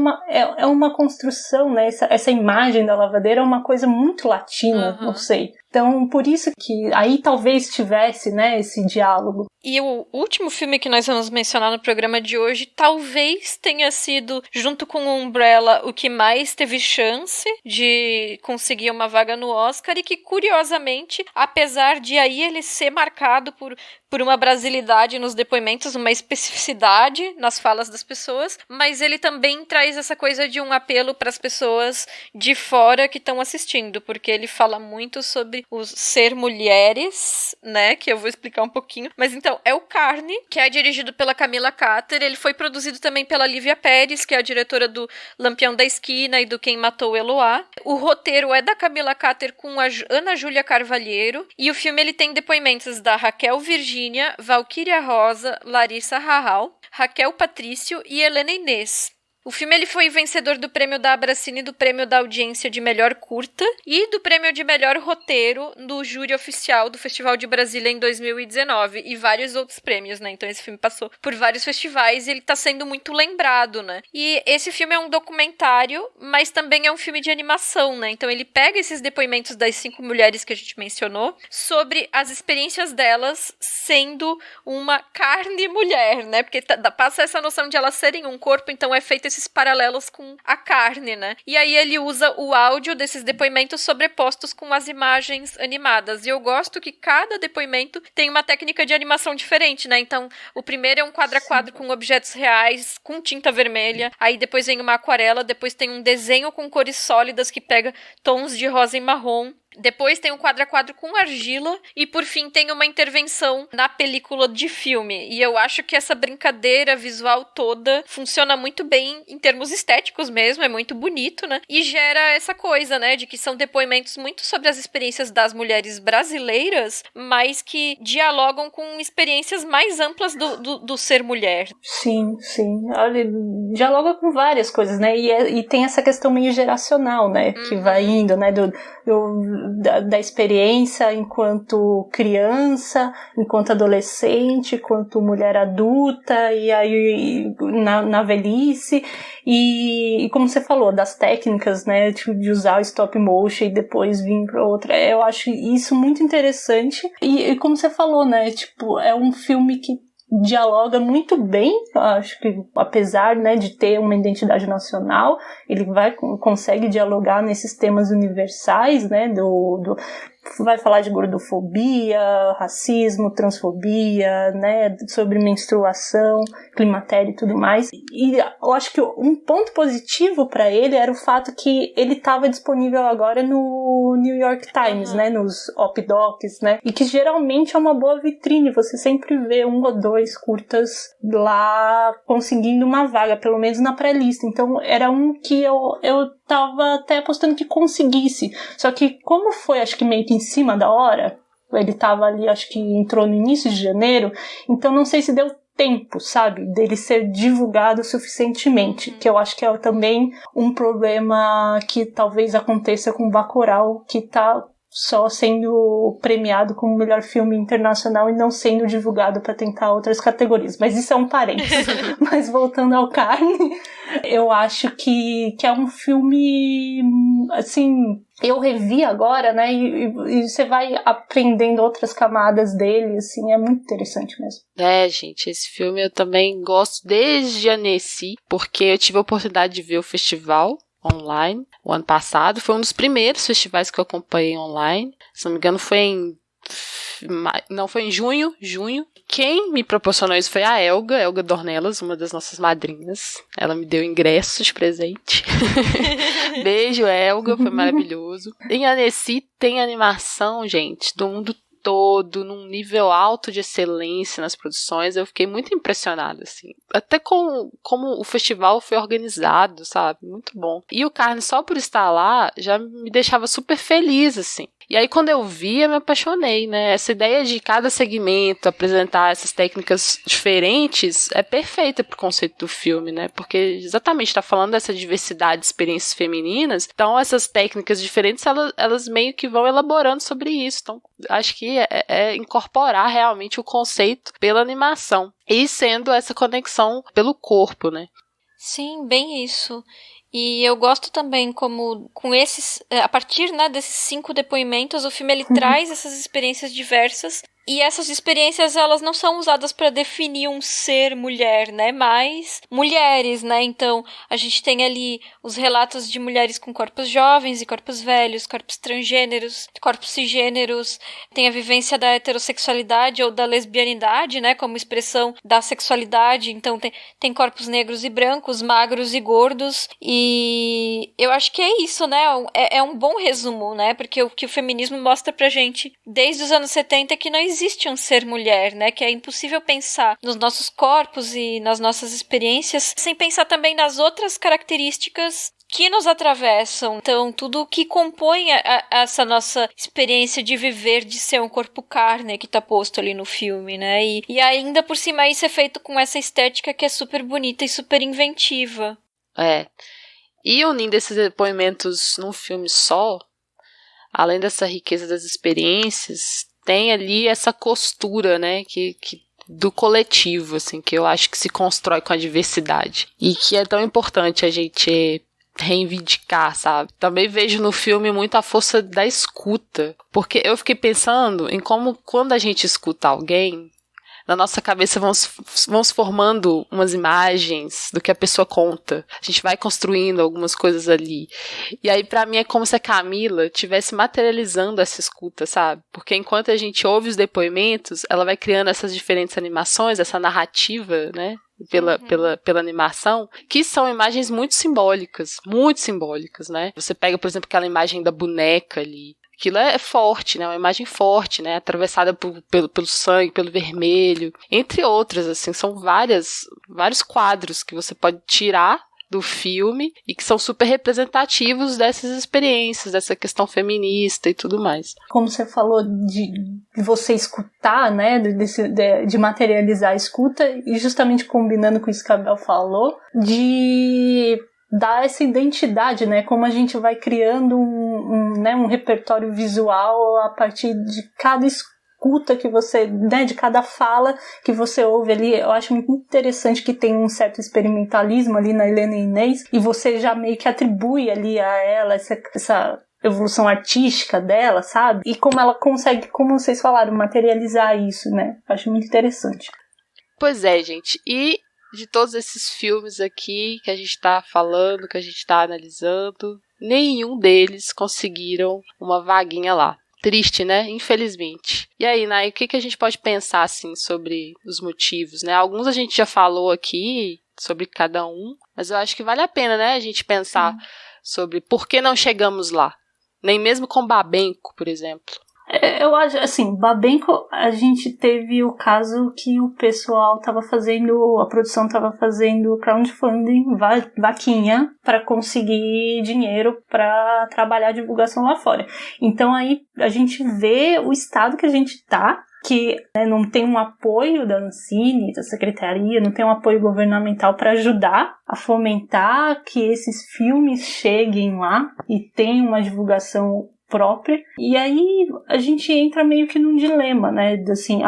S4: uma construção, né? Essa imagem da lavadeira é uma coisa muito latina, não sei. Então, por isso que aí talvez tivesse, né, esse diálogo.
S2: E o último filme que nós vamos mencionar no programa de hoje talvez tenha sido, junto com o Umbrella, o que mais teve chance de conseguir uma vaga no Oscar e que, curiosamente, apesar de aí ele ser marcado por uma brasilidade nos depoimentos, uma especificidade nas falas das pessoas, mas ele também traz essa coisa de um apelo para as pessoas de fora que estão assistindo, porque ele fala muito sobre o ser mulheres, né, que eu vou explicar um pouquinho, mas então é o Carne, que é dirigido pela Camila Cater. Ele foi produzido também pela Lívia Pérez, que é a diretora do Lampião da Esquina e do Quem Matou Eloá. O roteiro é da Camila Cater com a Ana Júlia Carvalheiro, e o filme ele tem depoimentos da Raquel Virgínia, Valquíria Rosa, Larissa Rahal, Raquel Patrício e Helena Inês. O filme ele foi vencedor do prêmio da Abracine, do prêmio da audiência de melhor curta e do prêmio de melhor roteiro do júri oficial do Festival de Brasília em 2019 e vários outros prêmios, né? Então esse filme passou por vários festivais e ele tá sendo muito lembrado, né? E esse filme é um documentário, mas também é um filme de animação, né? Então ele pega esses depoimentos das 5 mulheres que a gente mencionou sobre as experiências delas sendo uma carne mulher, né? Porque passa essa noção de elas serem um corpo, então é feito esses paralelos com a carne, né? E aí ele usa o áudio desses depoimentos sobrepostos com as imagens animadas. E eu gosto que cada depoimento tem uma técnica de animação diferente, né? Então, o primeiro é um quadro a quadro com objetos reais, com tinta vermelha. Aí depois vem uma aquarela, depois tem um desenho com cores sólidas que pega tons de rosa e marrom. Depois tem um quadro a quadro com argila e por fim tem uma intervenção na película de filme. E eu acho que essa brincadeira visual toda funciona muito bem em termos estéticos mesmo, é muito bonito, né? E gera essa coisa, né, de que são depoimentos muito sobre as experiências das mulheres brasileiras, mas que dialogam com experiências mais amplas do ser mulher.
S4: Sim. Olha, dialoga com várias coisas, né? E tem essa questão meio geracional, né? Que vai indo, né? Da experiência enquanto criança, enquanto adolescente, enquanto mulher adulta, e aí na velhice, e como você falou, das técnicas, né, de usar o stop motion e depois vir para outra. Eu acho isso muito interessante, e como você falou, né, tipo, é um filme que dialoga muito bem, acho que apesar, né, de ter uma identidade nacional, ele consegue dialogar nesses temas universais, né, vai falar de gordofobia, racismo, transfobia, né, sobre menstruação, climatério e tudo mais. E eu acho que um ponto positivo para ele era o fato que ele estava disponível agora no New York Times, né, nos op-docs, né, e que geralmente é uma boa vitrine, você sempre vê 1 ou 2 curtas lá conseguindo uma vaga, pelo menos na pré-lista. Então era um que eu tava até apostando que conseguisse, só que como foi, acho que meio que em cima da hora, ele tava ali, acho que entrou no início de janeiro, então não sei se deu tempo, sabe, dele ser divulgado suficientemente, que eu acho que é também um problema que talvez aconteça com Bacurau, que tá só sendo premiado como melhor filme internacional e não sendo divulgado para tentar outras categorias. Mas isso é um parênteses. Mas voltando ao Carne, eu acho que é um filme, assim, eu revi agora, né, e você vai aprendendo outras camadas dele, assim, é muito interessante mesmo.
S3: Gente, esse filme eu também gosto desde Annecy, porque eu tive a oportunidade de ver o festival online o ano passado. Foi um dos primeiros festivais que eu acompanhei online. Se não me engano, foi em junho. Quem me proporcionou isso foi a Elga Dornelas, uma das nossas madrinhas. Ela me deu ingresso de presente. Beijo, Elga, foi maravilhoso. Em Annecy tem animação, gente, do mundo todo, num nível alto de excelência nas produções. Eu fiquei muito impressionada, assim. Até com como o festival foi organizado, sabe? Muito bom. E o Carne, só por estar lá, já me deixava super feliz, assim. E aí, quando eu vi, eu me apaixonei, né? Essa ideia de cada segmento apresentar essas técnicas diferentes é perfeita pro conceito do filme, né? Porque exatamente está falando dessa diversidade de experiências femininas, então essas técnicas diferentes, elas meio que vão elaborando sobre isso. Então, acho que é incorporar realmente o conceito pela animação e sendo essa conexão pelo corpo, né?
S2: Sim, bem isso. E eu gosto também como, com esses, a partir, né, desses 5 depoimentos, o filme ele traz essas experiências diversas. E essas experiências, elas não são usadas para definir um ser mulher, né? Mas mulheres, né? Então, a gente tem ali os relatos de mulheres com corpos jovens e corpos velhos, corpos transgêneros, corpos cisgêneros. Tem a vivência da heterossexualidade ou da lesbianidade, né? Como expressão da sexualidade. Então, tem corpos negros e brancos, magros e gordos. E eu acho que é isso, né? É um bom resumo, né? Porque o que o feminismo mostra pra gente desde os anos 70 é que não existe um ser mulher, né? Que é impossível pensar nos nossos corpos e nas nossas experiências sem pensar também nas outras características que nos atravessam. Então, tudo que compõe essa nossa experiência de viver, de ser um corpo carne que tá posto ali no filme, né? E ainda por cima isso é feito com essa estética que é super bonita e super inventiva.
S3: E unindo esses depoimentos num filme só, além dessa riqueza das experiências, tem ali essa costura, né, que do coletivo, assim, que eu acho que se constrói com a diversidade. E que é tão importante a gente reivindicar, sabe? Também vejo no filme muito a força da escuta. Porque eu fiquei pensando em como, quando a gente escuta alguém, na nossa cabeça vão se formando umas imagens do que a pessoa conta. A gente vai construindo algumas coisas ali. E aí, pra mim, é como se a Camila estivesse materializando essa escuta, sabe? Porque enquanto a gente ouve os depoimentos, ela vai criando essas diferentes animações, essa narrativa, né? Pela animação, que são imagens muito simbólicas, né? Você pega, por exemplo, aquela imagem da boneca ali. Aquilo é forte, né? Uma imagem forte, né? Atravessada pelo sangue, pelo vermelho, entre outras, assim, são vários quadros que você pode tirar do filme e que são super representativos dessas experiências, dessa questão feminista e tudo mais.
S4: Como você falou de você escutar, né, de materializar a escuta, e justamente combinando com isso que a Bel falou, de dar essa identidade, né, como a gente vai criando um repertório visual a partir de cada escuta que você, né, de cada fala que você ouve ali. Eu acho muito interessante que tem um certo experimentalismo ali na Helena Inês, e você já meio que atribui ali a ela essa evolução artística dela, sabe? E como ela consegue, como vocês falaram, materializar isso, né? Acho muito interessante.
S3: Pois é, gente. E de todos esses filmes aqui que a gente tá falando, que a gente tá analisando, nenhum deles conseguiram uma vaguinha lá. Triste, né? Infelizmente. E aí, Nai, o que a gente pode pensar, assim, sobre os motivos, né? Alguns a gente já falou aqui, sobre cada um, mas eu acho que vale a pena, né, a gente pensar sobre por que não chegamos lá. Nem mesmo com Babenco, por exemplo.
S4: Eu acho, assim, Babenco, a gente teve o caso que o pessoal tava fazendo, a produção tava fazendo crowdfunding, vaquinha, para conseguir dinheiro para trabalhar a divulgação lá fora. Então aí a gente vê o estado que a gente tá, que não tem um apoio da Ancine, da Secretaria, não tem um apoio governamental para ajudar a fomentar que esses filmes cheguem lá e tenham uma divulgação própria. E aí a gente entra meio que num dilema, né? Assim,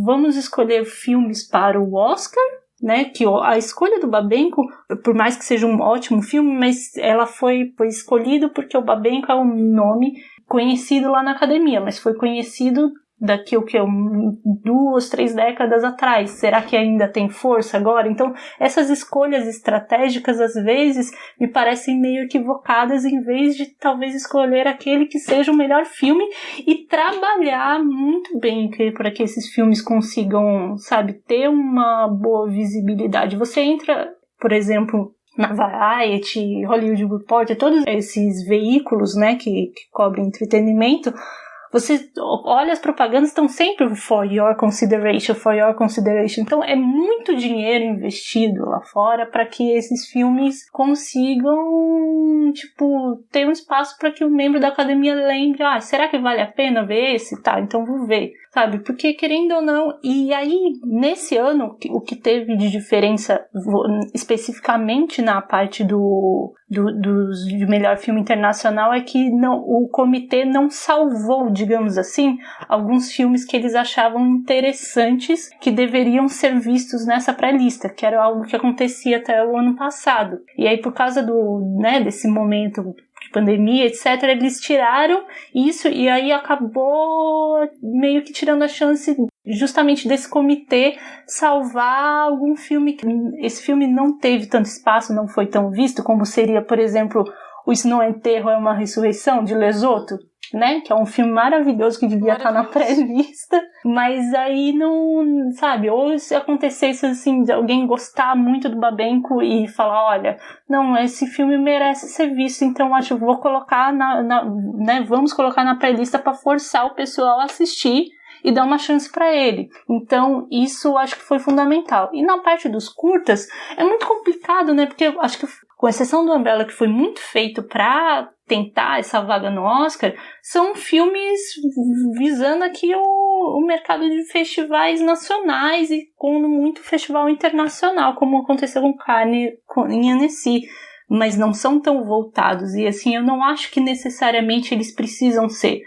S4: vamos escolher filmes para o Oscar, né? Que a escolha do Babenco, por mais que seja um ótimo filme, mas ela foi escolhido porque o Babenco é um nome conhecido lá na academia, mas foi conhecido daqui 2, 3 décadas atrás. Será que ainda tem força agora? Então, essas escolhas estratégicas, às vezes, me parecem meio equivocadas, em vez de talvez escolher aquele que seja o melhor filme e trabalhar muito bem para que esses filmes consigam, sabe, ter uma boa visibilidade. Você entra, por exemplo, na Variety, Hollywood Reporter, todos esses veículos, né, que cobrem entretenimento. Você olha, as propagandas estão sempre for your consideration. Então é muito dinheiro investido lá fora para que esses filmes consigam, ter um espaço para que o membro da academia lembre, será que vale a pena ver esse? Tá, então vou ver, sabe? Porque querendo ou não, e aí nesse ano o que teve de diferença especificamente na parte do melhor filme internacional é que o comitê não salvou, digamos assim, alguns filmes que eles achavam interessantes que deveriam ser vistos nessa pré-lista, que era algo que acontecia até o ano passado. E aí, por causa desse momento de pandemia, etc., eles tiraram isso e aí acabou meio que tirando a chance justamente desse comitê salvar algum filme. Esse filme não teve tanto espaço, não foi tão visto, como seria, por exemplo, O Isso Não é Enterro, é uma Ressurreição, de Lesoto, né? Que é um filme maravilhoso que devia estar na pré-lista, mas aí não, sabe, ou se acontecesse assim, de alguém gostar muito do Babenco e falar, olha, não, esse filme merece ser visto, então acho que vou colocar né, vamos colocar na pré-lista para forçar o pessoal a assistir e dar uma chance para ele. Então, isso acho que foi fundamental. E na parte dos curtas, é muito complicado, né? Porque eu acho que, com exceção do Umbrella, que foi muito feito para tentar essa vaga no Oscar, são filmes visando aqui o mercado de festivais nacionais e com muito festival internacional, como aconteceu com Carne em Annecy. Mas não são tão voltados. E assim, eu não acho que necessariamente eles precisam ser.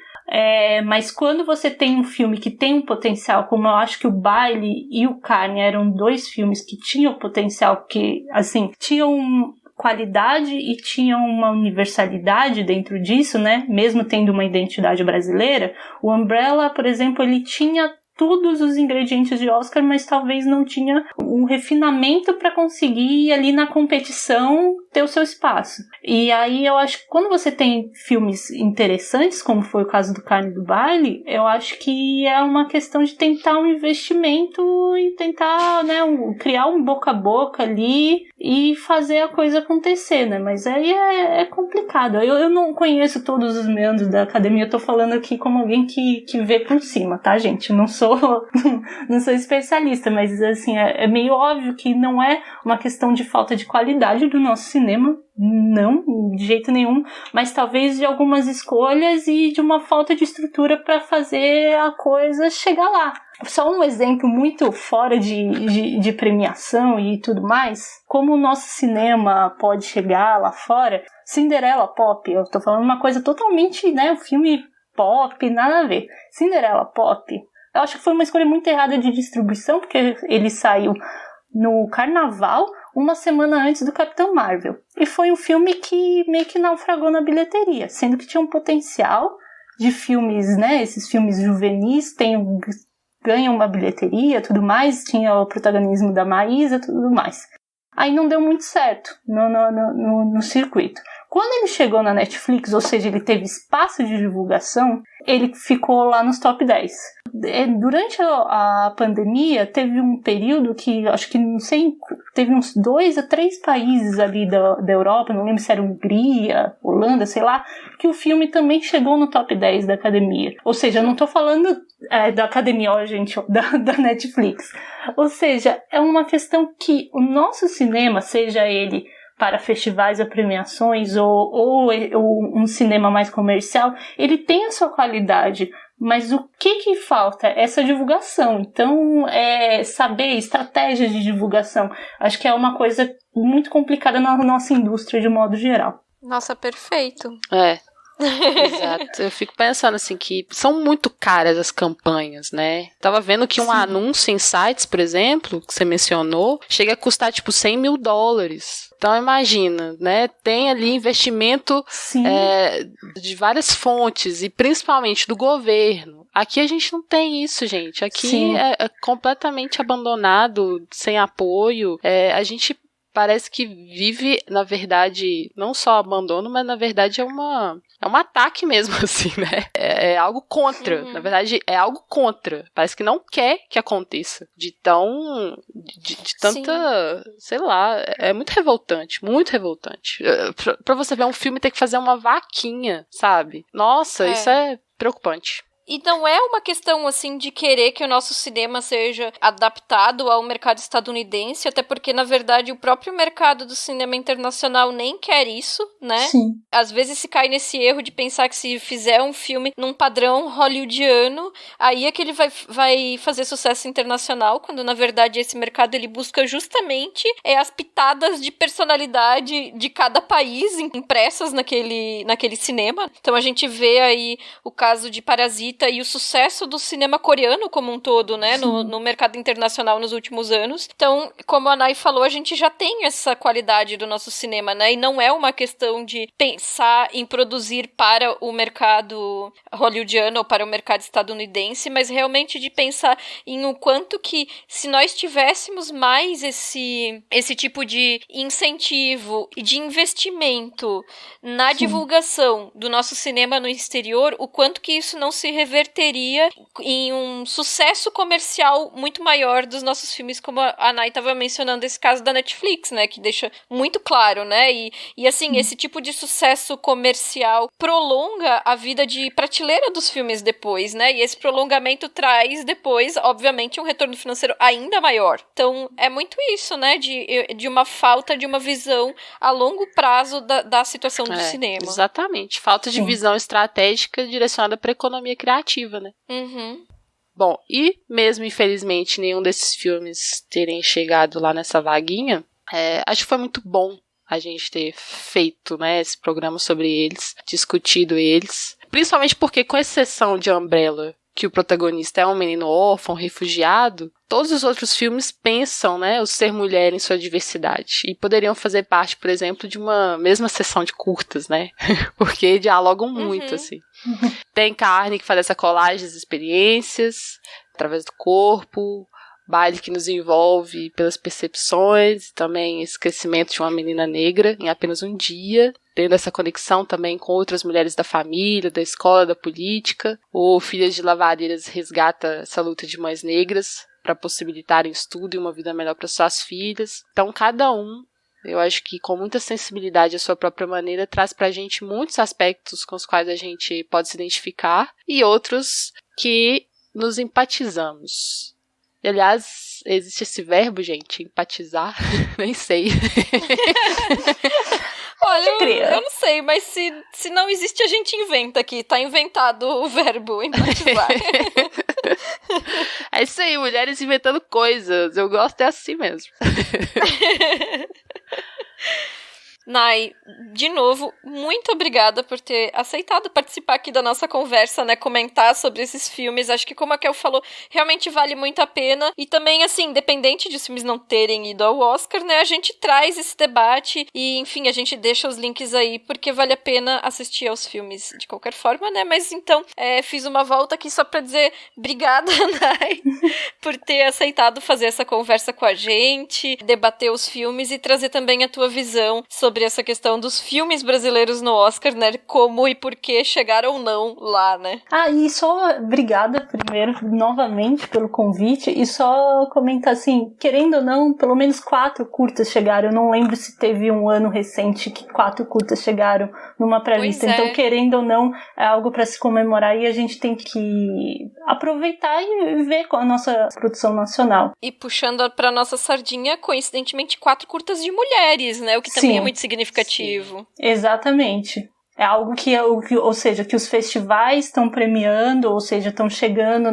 S4: Mas quando você tem um filme que tem um potencial, como eu acho que o Baile e o Carne eram 2 filmes que tinham potencial, que assim, tinham qualidade e tinham uma universalidade dentro disso, né? Mesmo tendo uma identidade brasileira, o Umbrella, por exemplo, ele tinha todos os ingredientes de Oscar, mas talvez não tinha um refinamento para conseguir ali na competição ter o seu espaço. E aí eu acho que quando você tem filmes interessantes, como foi o caso do Carne e do Baile, eu acho que é uma questão de tentar um investimento e tentar, né, criar um boca a boca ali e fazer a coisa acontecer, né? Mas aí é complicado. Eu não conheço todos os meandros da academia, eu tô falando aqui como alguém que vê por cima, tá, gente? Eu não sou especialista, mas assim, é meio óbvio que não é uma questão de falta de qualidade do nosso cinema, não, de jeito nenhum, mas talvez de algumas escolhas e de uma falta de estrutura para fazer a coisa chegar lá. Só um exemplo muito fora de premiação e tudo mais, como o nosso cinema pode chegar lá fora. Cinderela Pop, eu tô falando uma coisa totalmente, né, um filme pop, nada a ver. Cinderela Pop, eu acho que foi uma escolha muito errada de distribuição, porque ele saiu no Carnaval, uma semana antes do Capitão Marvel. E foi um filme que meio que naufragou na bilheteria, sendo que tinha um potencial de filmes, né, esses filmes juvenis ganham uma bilheteria, tudo mais, tinha o protagonismo da Maísa, tudo mais. Aí não deu muito certo no circuito. Quando ele chegou na Netflix, ou seja, ele teve espaço de divulgação, ele ficou lá nos top 10. Durante a pandemia, teve um período que, acho que, não sei, teve uns 2 a 3 países ali da Europa, não lembro se era Hungria, Holanda, sei lá, que o filme também chegou no top 10 da academia. Ou seja, eu não tô falando da academia, ó, gente, da Netflix. Ou seja, é uma questão que o nosso cinema, seja ele para festivais ou premiações, ou um cinema mais comercial, ele tem a sua qualidade, mas o que falta? Essa divulgação. Então, saber estratégia de divulgação. Acho que é uma coisa muito complicada na nossa indústria de modo geral.
S2: Nossa, perfeito.
S3: Exato. Eu fico pensando assim que são muito caras as campanhas, né? Tava vendo que um anúncio em sites, por exemplo, que você mencionou, chega a custar tipo $100 mil. Então imagina, né? Tem ali investimento de várias fontes e principalmente do governo. Aqui a gente não tem isso, gente. Aqui é completamente abandonado, sem apoio. A gente parece que vive, na verdade, não só abandono, mas na verdade é um ataque mesmo, assim, né? É algo contra. Na verdade, é algo contra. Parece que não quer que aconteça. De tanta, sei lá, é muito revoltante, muito revoltante. Pra você ver um filme ter que fazer uma vaquinha, sabe? Nossa, isso é preocupante.
S2: E não é uma questão, assim, de querer que o nosso cinema seja adaptado ao mercado estadunidense, até porque, na verdade, o próprio mercado do cinema internacional nem quer isso, né?
S4: Sim.
S2: Às vezes se cai nesse erro de pensar que se fizer um filme num padrão hollywoodiano, aí é que ele vai fazer sucesso internacional, quando, na verdade, esse mercado, ele busca justamente as pitadas de personalidade de cada país impressas naquele cinema. Então, a gente vê aí o caso de Parasita e o sucesso do cinema coreano como um todo, né, no mercado internacional nos últimos anos. Então, como a Nai falou, a gente já tem essa qualidade do nosso cinema, né, e não é uma questão de pensar em produzir para o mercado hollywoodiano ou para o mercado estadunidense, mas realmente de pensar em o quanto que, se nós tivéssemos mais esse tipo de incentivo e de investimento na divulgação do nosso cinema no exterior, o quanto que isso não se reverteria em um sucesso comercial muito maior dos nossos filmes, como a Nai estava mencionando esse caso da Netflix, né, que deixa muito claro, né, e assim, esse tipo de sucesso comercial prolonga a vida de prateleira dos filmes depois, né, e esse prolongamento traz depois, obviamente, um retorno financeiro ainda maior. Então, é muito isso, né, de uma falta de uma visão a longo prazo da situação do cinema.
S3: Exatamente, falta de visão estratégica direcionada para a economia criativa, né? Bom, e mesmo, infelizmente, nenhum desses filmes terem chegado lá nessa vaguinha, acho que foi muito bom a gente ter feito, né, esse programa sobre eles, discutido eles, principalmente porque, com exceção de Umbrella, que o protagonista é um menino órfão, refugiado, todos os outros filmes pensam, né, o ser mulher em sua diversidade. E poderiam fazer parte, por exemplo, de uma mesma sessão de curtas, né? Porque dialogam muito, assim. Tem Carne, que faz essa colagem das experiências, através do corpo, Baile, que nos envolve pelas percepções, também esse crescimento de uma menina negra em apenas um dia, tendo essa conexão também com outras mulheres da família, da escola, da política. O Filhas de Lavadeiras resgata essa luta de mães negras para possibilitarem estudo e uma vida melhor para suas filhas. Então, cada um, eu acho que com muita sensibilidade à sua própria maneira, traz pra gente muitos aspectos com os quais a gente pode se identificar e outros que nos empatizamos. E, aliás, existe esse verbo, gente, empatizar? Nem sei.
S2: Olha, eu não sei, mas se não existe, a gente inventa aqui. Tá inventado o verbo empatizar.
S3: É isso aí, mulheres inventando coisas. Eu gosto assim mesmo.
S2: Nai, de novo, muito obrigada por ter aceitado participar aqui da nossa conversa, né, comentar sobre esses filmes. Acho que, como a Kel falou, realmente vale muito a pena. E também, assim, independente de os filmes não terem ido ao Oscar, né, a gente traz esse debate e, enfim, a gente deixa os links aí, porque vale a pena assistir aos filmes de qualquer forma, né. Mas, então, fiz uma volta aqui só pra dizer obrigada, Nai, por ter aceitado fazer essa conversa com a gente, debater os filmes e trazer também a tua visão sobre sobre essa questão dos filmes brasileiros no Oscar, né? Como e por que chegaram ou não lá, né?
S4: E só obrigada primeiro, novamente, pelo convite, e só comentar assim, querendo ou não, pelo menos 4 curtas chegaram. Eu não lembro se teve um ano recente que 4 curtas chegaram numa pré-lista. Então, querendo ou não, é algo para se comemorar e a gente tem que aproveitar e ver com a nossa produção nacional.
S2: E puxando pra nossa sardinha, coincidentemente, 4 curtas de mulheres, né? O que também é muito significativo.
S4: Sim. Exatamente. É algo que, ou seja, que os festivais estão premiando, ou seja, estão chegando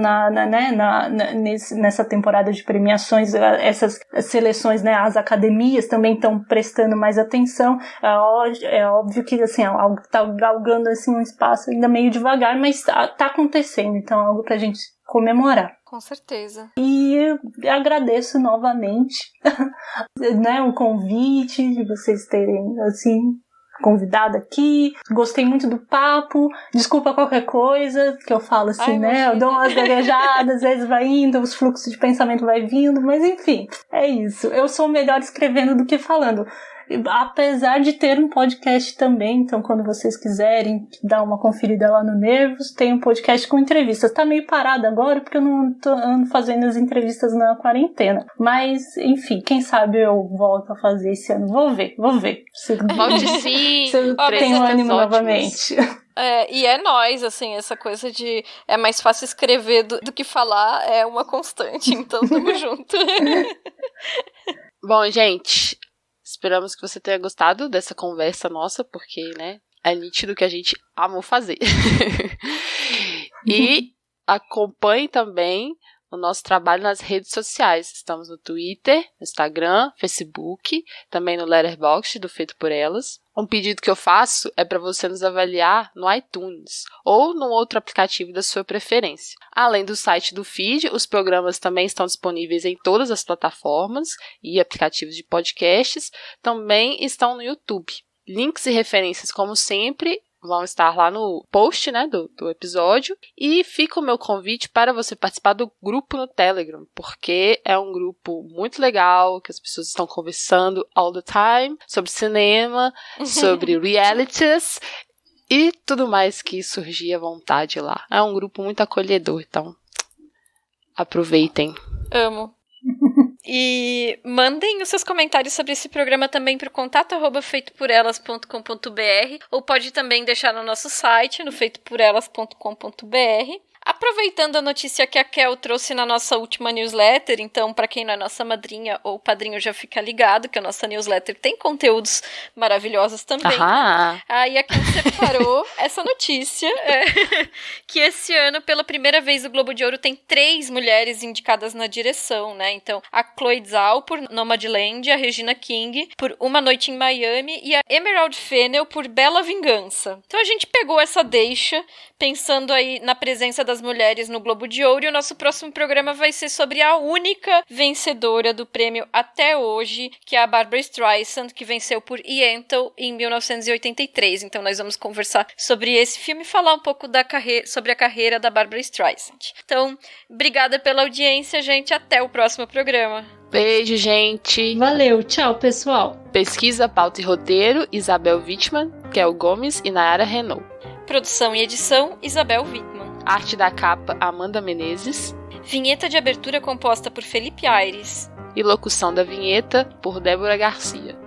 S4: nessa temporada de premiações, essas seleções, né, as academias também estão prestando mais atenção. É óbvio que, assim, é algo que está galgando, assim, um espaço ainda meio devagar, mas está acontecendo, então é algo pra gente comemorar.
S2: Com certeza.
S4: E eu agradeço novamente, né, o convite de vocês terem, assim, convidada aqui. Gostei muito do papo. Desculpa qualquer coisa que eu falo assim, né? Eu dou umas gaguejadas, às vezes vai indo, os fluxos de pensamento vai vindo, mas enfim, é isso. Eu sou melhor escrevendo do que falando. Apesar de ter um podcast também, então quando vocês quiserem dar uma conferida lá no Nervos, tem um podcast com entrevistas. Tá meio parado agora porque eu não ando fazendo as entrevistas na quarentena. Mas, enfim, quem sabe eu volto a fazer esse ano. Vou ver.
S3: Volte sim!
S4: Se eu tenho ânimo novamente.
S2: E é nós, assim, essa coisa de é mais fácil escrever do que falar é uma constante, então tamo junto.
S3: Bom, gente, esperamos que você tenha gostado dessa conversa nossa, porque, né, é nítido que a gente amou fazer. E acompanhe também o nosso trabalho nas redes sociais. Estamos no Twitter, no Instagram, Facebook, também no Letterboxd do Feito por Elas. Um pedido que eu faço é para você nos avaliar no iTunes ou num outro aplicativo da sua preferência. Além do site do feed, os programas também estão disponíveis em todas as plataformas e aplicativos de podcasts. Também estão no YouTube. Links e referências, como sempre, vão estar lá no post, né, do episódio. E fica o meu convite para você participar do grupo no Telegram, porque é um grupo muito legal, que as pessoas estão conversando all the time sobre cinema, sobre realities e tudo mais que surgir à vontade lá. É um grupo muito acolhedor, então aproveitem.
S2: Amo. E mandem os seus comentários sobre esse programa também para o contato@feitoporelas.com.br ou pode também deixar no nosso site, no feitoporelas.com.br. Aproveitando a notícia que a Kel trouxe na nossa última newsletter, então, para quem não é nossa madrinha ou padrinho já fica ligado que a nossa newsletter tem conteúdos maravilhosos também. Aí a Kel separou essa notícia, que esse ano, pela primeira vez, o Globo de Ouro tem 3 mulheres indicadas na direção, né? Então, a Chloe Zhao por Nomadland, a Regina King por Uma Noite em Miami e a Emerald Fennell por Bela Vingança. Então, a gente pegou essa deixa, pensando aí na presença das mulheres no Globo de Ouro, e o nosso próximo programa vai ser sobre a única vencedora do prêmio até hoje, que é a Barbra Streisand, que venceu por Yentl em 1983. Então nós vamos conversar sobre esse filme e falar um pouco sobre a carreira da Barbra Streisand. Então, obrigada pela audiência, gente. Até o próximo programa.
S3: Beijo, gente.
S4: Valeu, tchau, pessoal.
S3: Pesquisa, pauta e roteiro, Isabel Wittmann, Kel Gomes e Nayara Renault.
S2: Produção e edição, Isabel Wittmann.
S3: Arte da capa, Amanda Menezes.
S2: Vinheta de abertura composta por Felipe Aires.
S3: E locução da vinheta por Débora Garcia.